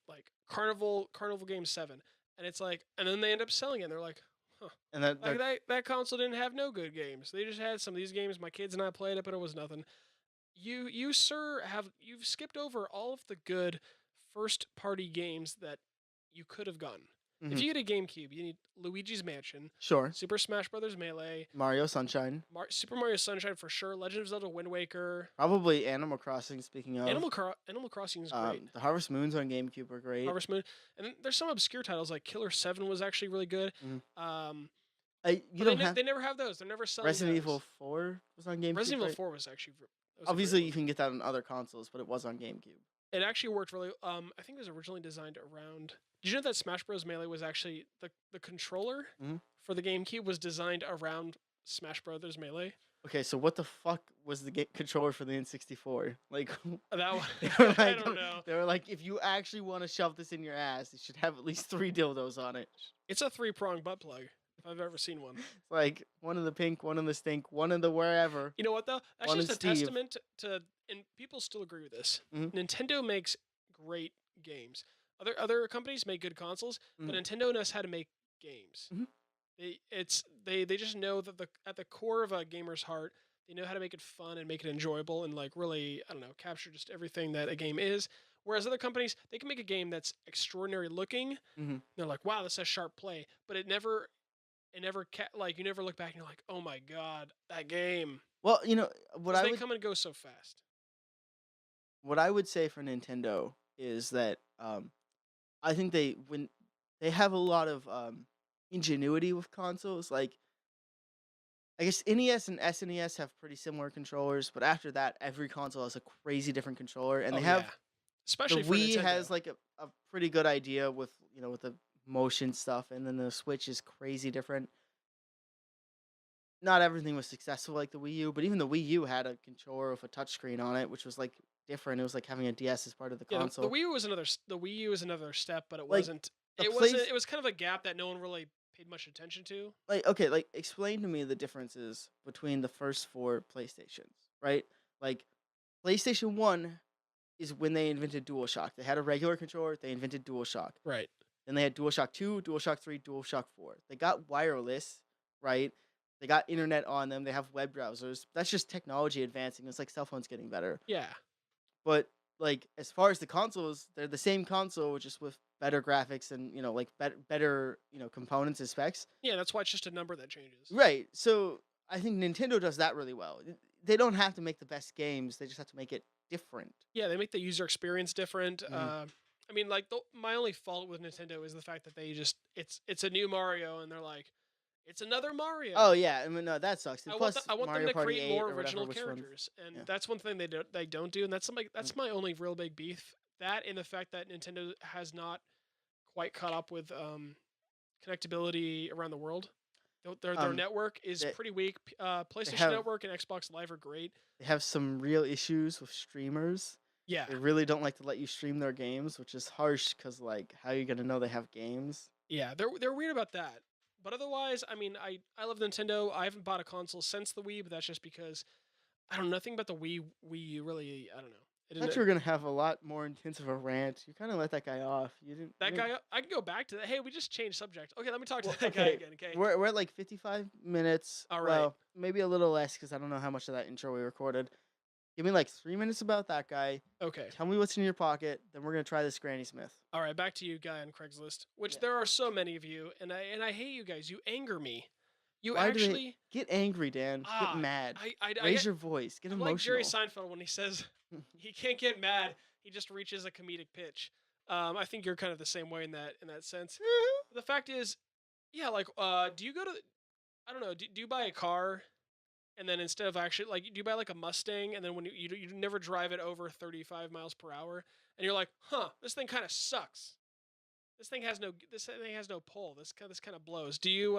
like Carnival Game 7. And it's like, and then they end up selling it and they're like, huh. And that console didn't have no good games. They just had some of these games. My kids and I played it, but it was nothing. You sir you've skipped over all of the good first party games that you could have gotten. If Mhm. you get a GameCube, you need Luigi's Mansion, Sure. Super Smash Bros. Melee, Mario Sunshine. Super Mario Sunshine for sure, Legend of Zelda Wind Waker, Probably Animal Crossing, speaking of. Animal Crossing is great. The Harvest Moons on GameCube are great. Harvest Moon, and then there's some obscure titles like Killer 7 was actually really good. Mhm. Um, You but don't have they never have those. They're never selling Resident those. Evil 4 was on GameCube, Resident Evil right? 4 was actually that was a great Obviously, one. you can get that on other consoles, but it was on GameCube. It actually worked really. I think it was originally designed around. Did you know that Smash Bros. Melee was actually the controller Mhm. for the GameCube was designed around Smash Bros. Melee? Okay, so what the fuck was the controller for the N64? Like, That one, they were I like, don't know. they were like, if you actually want to shove this in your ass, you should have at least 3 dildos on it. It's a 3-prong butt plug if I've ever seen one. It's like one in the pink, one in the stink, one in the wherever. You know what though? That's One just a and Steve. testament to, and people still agree with this. Mhm. Nintendo makes great games. Other companies make good consoles, but Mhm. Nintendo knows how to make games. Mhm. They just know that at the core of a gamer's heart, they know how to make it fun and make it enjoyable and like really, I don't know, capture just everything that a game is. Whereas other companies, they can make a game that's extraordinary looking. Mhm. They're like, wow, this has sharp play, but it never like you never look back and you're like, oh my god, that game. Well, what 'Cause I they would come and go so fast. what I would say for Nintendo is that I think when they have a lot of ingenuity with consoles. Like, I guess NES and SNES have pretty similar controllers, but after that, every console has a crazy different controller, and Oh they have yeah, especially the for Wii Nintendo. has like a pretty good idea with with the motion stuff, and then the Switch is crazy different. Not everything was successful like the Wii U, but even the Wii U had a controller with a touchscreen on it, which was like different. It was like having a DS as part of the Yeah, the console. Wii U was the Wii U was another step, but it Like wasn't. the It place, wasn't. It was kind of a gap that no one really paid much attention to. like okay, like explain to me the differences between the first 4 PlayStations, right? Like PlayStation 1 is when they invented DualShock. They had a regular controller, they invented DualShock. Right. Then they had DualShock 2, DualShock 3, DualShock 4. They got wireless, right? They got internet on them. They have web browsers. That's just technology advancing. It's like cell phones getting better. Yeah. But like as far as the consoles, they're the same console just with better graphics and like better components and specs. Yeah, that's why it's just a number that changes. Right. So I think Nintendo does that really well. They don't have to make the best games. They just have to make it different. Yeah, they make the user experience different. Mhm. I mean, like my only fault with Nintendo is the fact that they just it's a new Mario and they're like, it's another Mario. Oh yeah, I mean no, that sucks. And I plus want them Mario to Party create 8 more or whatever, original which one? characters, and Yeah. that's one thing they don't do, and that's my only real big beef. That and the fact that Nintendo has not quite caught up with connectability around the world. Their network is they- pretty weak. PlayStation have- Network and Xbox Live are great. They have some real issues with streamers. Yeah, They really don't like to let you stream their games, which is harsh because like how are you gonna know they have games? yeah, they're weird about that. But otherwise, I mean, I love Nintendo. I haven't bought a console since the Wii, but that's just because I don't know nothing about the Wii U really. I don't know. It I thought didn't, you were gonna have a lot more intense of a rant. You kind of let that guy off. You didn't. that you didn't- guy. I can go back to that. Hey, we just changed subject. Okay, let me talk to Well, that guy again. Okay. We're at like 55 minutes. All right. Well, maybe a little less because I don't know how much of that intro we recorded. Give me like 3 minutes about that guy. Okay. Tell me what's in your pocket. Then we're gonna try this Granny Smith. All right. Back to you, guy on Craigslist. Which Yeah. there are so many of you, and I hate you guys. You anger me. You Why do they- actually Get angry, Dan. Ah, Get mad. I Raise your voice. Get I'm emotional. like Jerry Seinfeld when he says he can't get mad. He just reaches a comedic pitch. I think you're kind of the same way in that sense. The fact is, yeah, like, do you go to? I don't know. Do you buy a car, and then instead of actually like, do you buy like a Mustang, and then when you never drive it over 35 miles per hour, and you're like, huh, this thing kind of sucks. This thing has no pull. This kind of blows. Do you?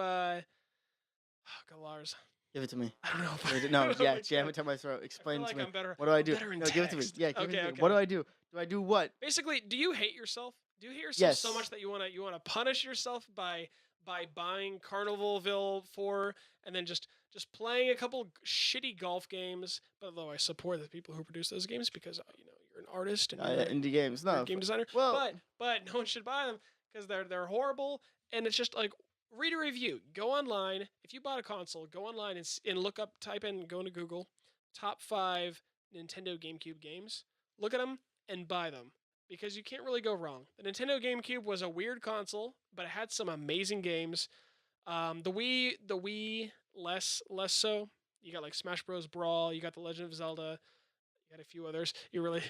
God, Lars. Give it to me. I don't know. Give it to- I no, don't know yeah, if I jam can. it to my throat. Explain I to feel me. like I'm better. What do I do? better in No, give it to me. text. Yeah, give it to Okay, me. okay. What do I do? Do I do what? Basically, do you hate yourself? Do you hate yourself so Yes. much that you wanna punish yourself by buying Carnivalville 4 and then just playing a couple shitty golf games? But though I support the people who produce those games because you're an artist and you're Indie games. you're No. a game designer. well- but no one should buy them because they're horrible, and it's just like read a review. Go online. If you bought a console, go online and look up, go into Google, top 5 Nintendo GameCube games. Look at them and buy them. because you can't really go wrong. The Nintendo GameCube was a weird console, but it had some amazing games. The Wii less so. You got like Smash Bros. Brawl. You got The Legend of Zelda. You got a few others. You really.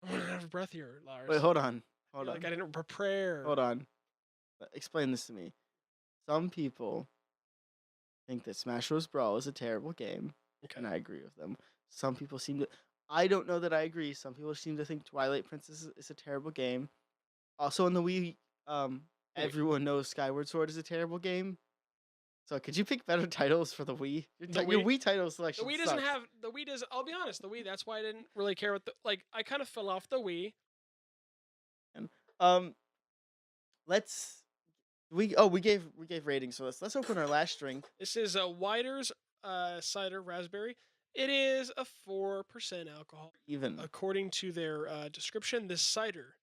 I'm running out of breath here, Lars. Wait, hold on. Hold on. Like I didn't prepare. Hold on. Explain this to me. Some people think that Smash Bros. Brawl is a terrible game, and I agree with them. Some people seem to... I don't know that I agree. Some people seem to think Twilight Princess is a terrible game. Also, on the Wii, everyone knows Skyward Sword is a terrible game. So, could you pick better titles for the Wii? Your Wii title selection The Wii doesn't have... The Wii doesn't... I'll be honest. The Wii, that's why I didn't really care what the... Like, I kind of fell off the Wii. And, we gave ratings, so let's open our last drink. This is a Wider's cider raspberry. It is a 4% alcohol. Even according to their description, this cider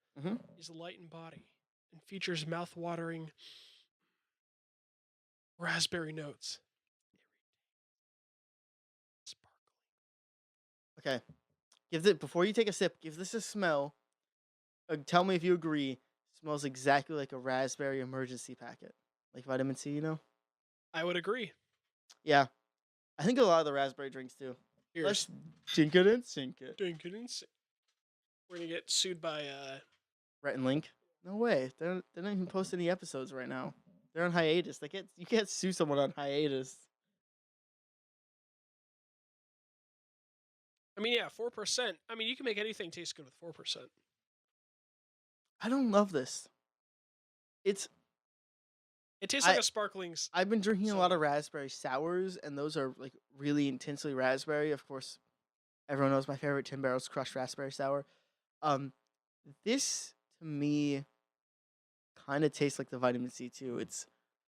is light in body and features mouth-watering raspberry notes. Okay, before you take a sip, give this a smell. Tell me if you agree. It smells exactly like a raspberry emergency packet, like vitamin C. You know. I would agree. Yeah, I think a lot of the raspberry drinks do. Let's drink it and sink it. Drink it and sink. We're gonna get sued by Rhett and Link. No way. They're not even posting any episodes right now. They're on hiatus. You can't sue someone on hiatus. I mean, yeah, 4%. I mean, you can make anything taste good with 4%. I don't love this. It tastes like a sparkling. I've been drinking a lot of raspberry sours, and those are like really intensely raspberry. Of course, everyone knows my favorite Tim Barrels crushed raspberry sour. This to me kind of tastes like the vitamin C too. It's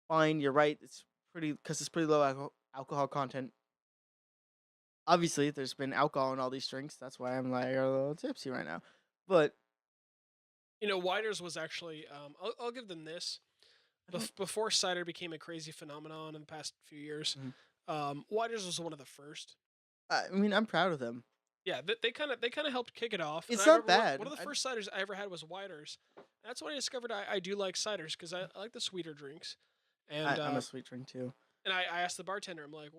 fine. You're right. It's pretty low alcohol content. Obviously, there's been alcohol in all these drinks. That's why I'm like a little tipsy right now. But Wider's was actually. I'll give them this. Before cider became a crazy phenomenon in the past few years, Wider's was one of the first. I mean, I'm proud of them. Yeah, they kind of helped kick it off. It's not bad. One of the first ciders I ever had was Wider's. That's when I discovered I do like ciders because I like the sweeter drinks. And I'm a sweet drink too. And I asked the bartender, I'm like,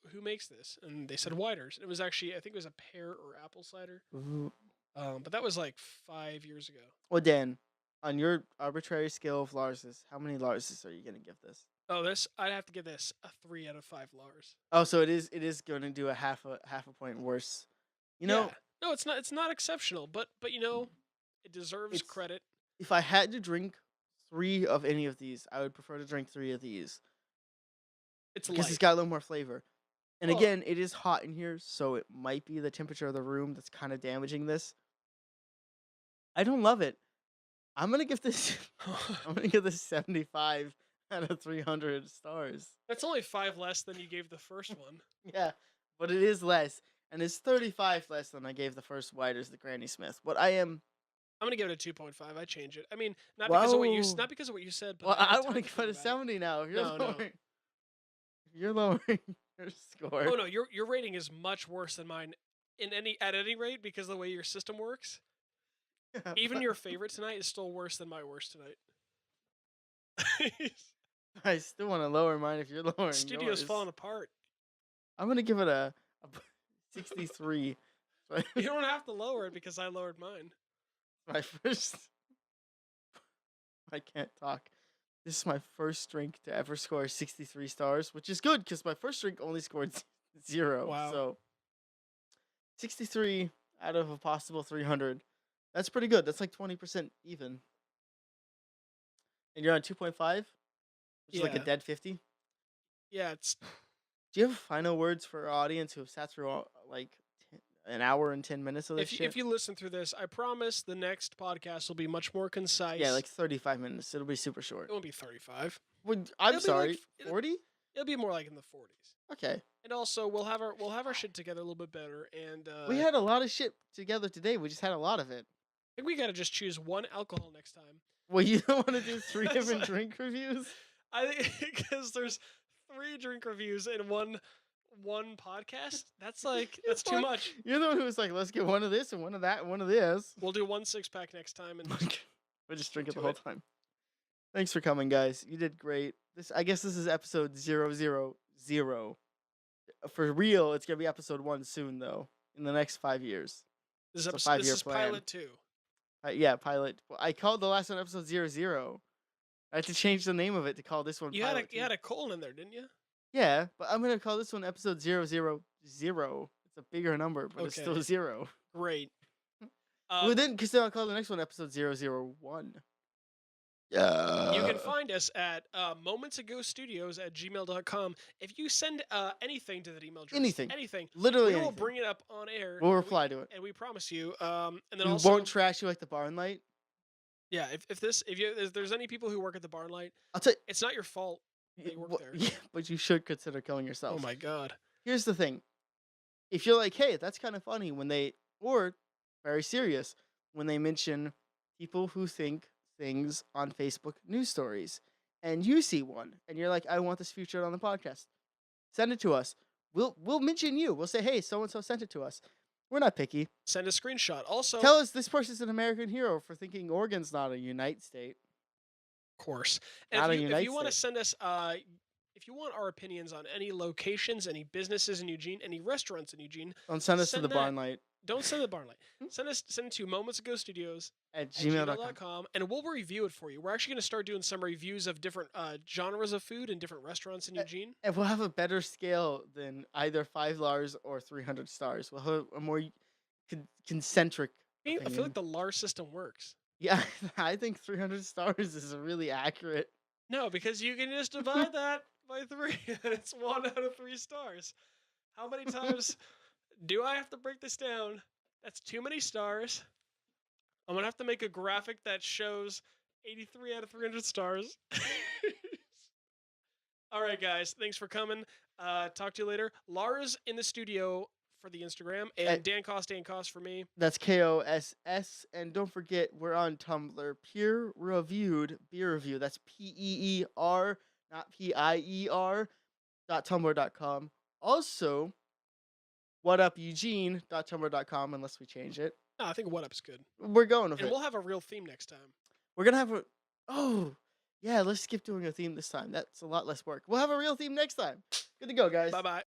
who makes this? And they said Wider's. It was actually, I think it was a pear or apple cider. Ooh. But that was like 5 years ago. Well, Dan, on your arbitrary scale of Lars's, how many Lars's are you gonna give this? Oh, I'd have to give this a 3 out of 5 Lars. Oh, so it is going to do a half a point worse. No, it's not exceptional, but it deserves credit. If I had to drink 3 of any of these, I would prefer to drink 3 of these. Because it's got a little more flavor. And again, it is hot in here, so it might be the temperature of the room that's kind of damaging this. I don't love it. I'm gonna give this 75 out of 300 stars. That's only 5 less than you gave the first one. Yeah, but it is less, and it's 35 less than I gave the first Wider's the Granny Smith. I'm gonna give it a 2.5. I change it. I mean, not because of what you said. But I want to give it a 70 now. If you're lowering your score. Oh no, your rating is much worse than mine. At any rate, because of the way your system works. Even your favorite tonight is still worse than my worst tonight. I still want to lower mine if you're lowering Studio's yours. falling apart. I'm gonna give it a 63. You don't have to lower it because I lowered mine. My first. I can't talk. This is my first drink to ever score 63 stars, which is good because my first drink only scored 0. Wow. So 63 out of a possible 300. That's pretty good. That's like 20% even. And you're on 2.5, which is like a dead 50. Yeah, Do you have final words for our audience who have sat through like an hour and 10 minutes of this shit? If you listen through this, I promise the next podcast will be much more concise. Yeah, like 35 minutes. It'll be super short. It won't be 35. I'm sorry, 40? It'll be more like in the 40s. Okay. And also, we'll have our shit together a little bit better. And we had a lot of shit together today. We just had a lot of it. I think we gotta just choose one alcohol next time. Well, you don't want to do 3 different drink reviews? I think because there's 3 drink reviews and one one podcast? That's too much. You're the one who was like, let's get one of this and one of that and one of this. We'll do 1 6-pack next time and We'll just drink it the whole time. Thanks for coming, guys. You did great. I guess this is episode 000. For real, it's gonna be episode 1 soon, though. In the next 5 years. This is a 5-year plan. pilot 2. Yeah, pilot. Well, I called the last one episode 00. I had to change the name of it to call this one. You had a colon in there, didn't you? Yeah, but I'm gonna call this one episode 000. It's a bigger number, but it's still 0. Great. Well, then, because then I'll call the next one episode 001. Yeah. You can find us at momentsagostudios@gmail.com. If you send anything to that email address, anything, literally, we will bring it up on air. We'll reply to it, and we promise you. And then we also won't trash you like the Barn Light. Yeah, if there's any people who work at the Barn Light, I'll tell you, it's not your fault that you work there. Yeah, but you should consider killing yourself. Oh my god. Here's the thing: if you're like, hey, that's kind of funny or very serious when they mention people who think things on Facebook news stories, and you see one, and you're like, I want this featured on the podcast. Send it to us. We'll mention you. We'll say, hey, so and so sent it to us. We're not picky. Send a screenshot. Also, tell us this person's an American hero for thinking Oregon's not a Unite state. Of course. And if you want to send us, if you want our opinions on any locations, any businesses in Eugene, any restaurants in Eugene, don't send us to the Barn Light. Don't send the Barn Light. Send it to momentsagostudios@gmail.com, and we'll review it for you. We're actually going to start doing some reviews of different genres of food and different restaurants in Eugene. And we'll have a better scale than either 5 Lars or 300 stars. We'll have a more concentric I feel like the Lars system works. Yeah, I think 300 stars is really accurate. No, because you can just divide that by 3, and it's 1 out of 3 stars. How many times do I have to break this down? That's too many stars. I'm going to have to make a graphic that shows 83 out of 300 stars. All right, guys. Thanks for coming. Talk to you later. Lars in the studio for the Instagram, and Dan Koss for me. That's KOSS. And don't forget, we're on Tumblr. Peer Reviewed Beer Review. That's PEER, not PIER. .tumblr.com. Also, whatupeugene.tumblr.com, unless we change it. No, I think What Up's good. We're going with it. And we'll have a real theme next time. We're going to have yeah, let's skip doing a theme this time. That's a lot less work. We'll have a real theme next time. Good to go, guys. Bye-bye.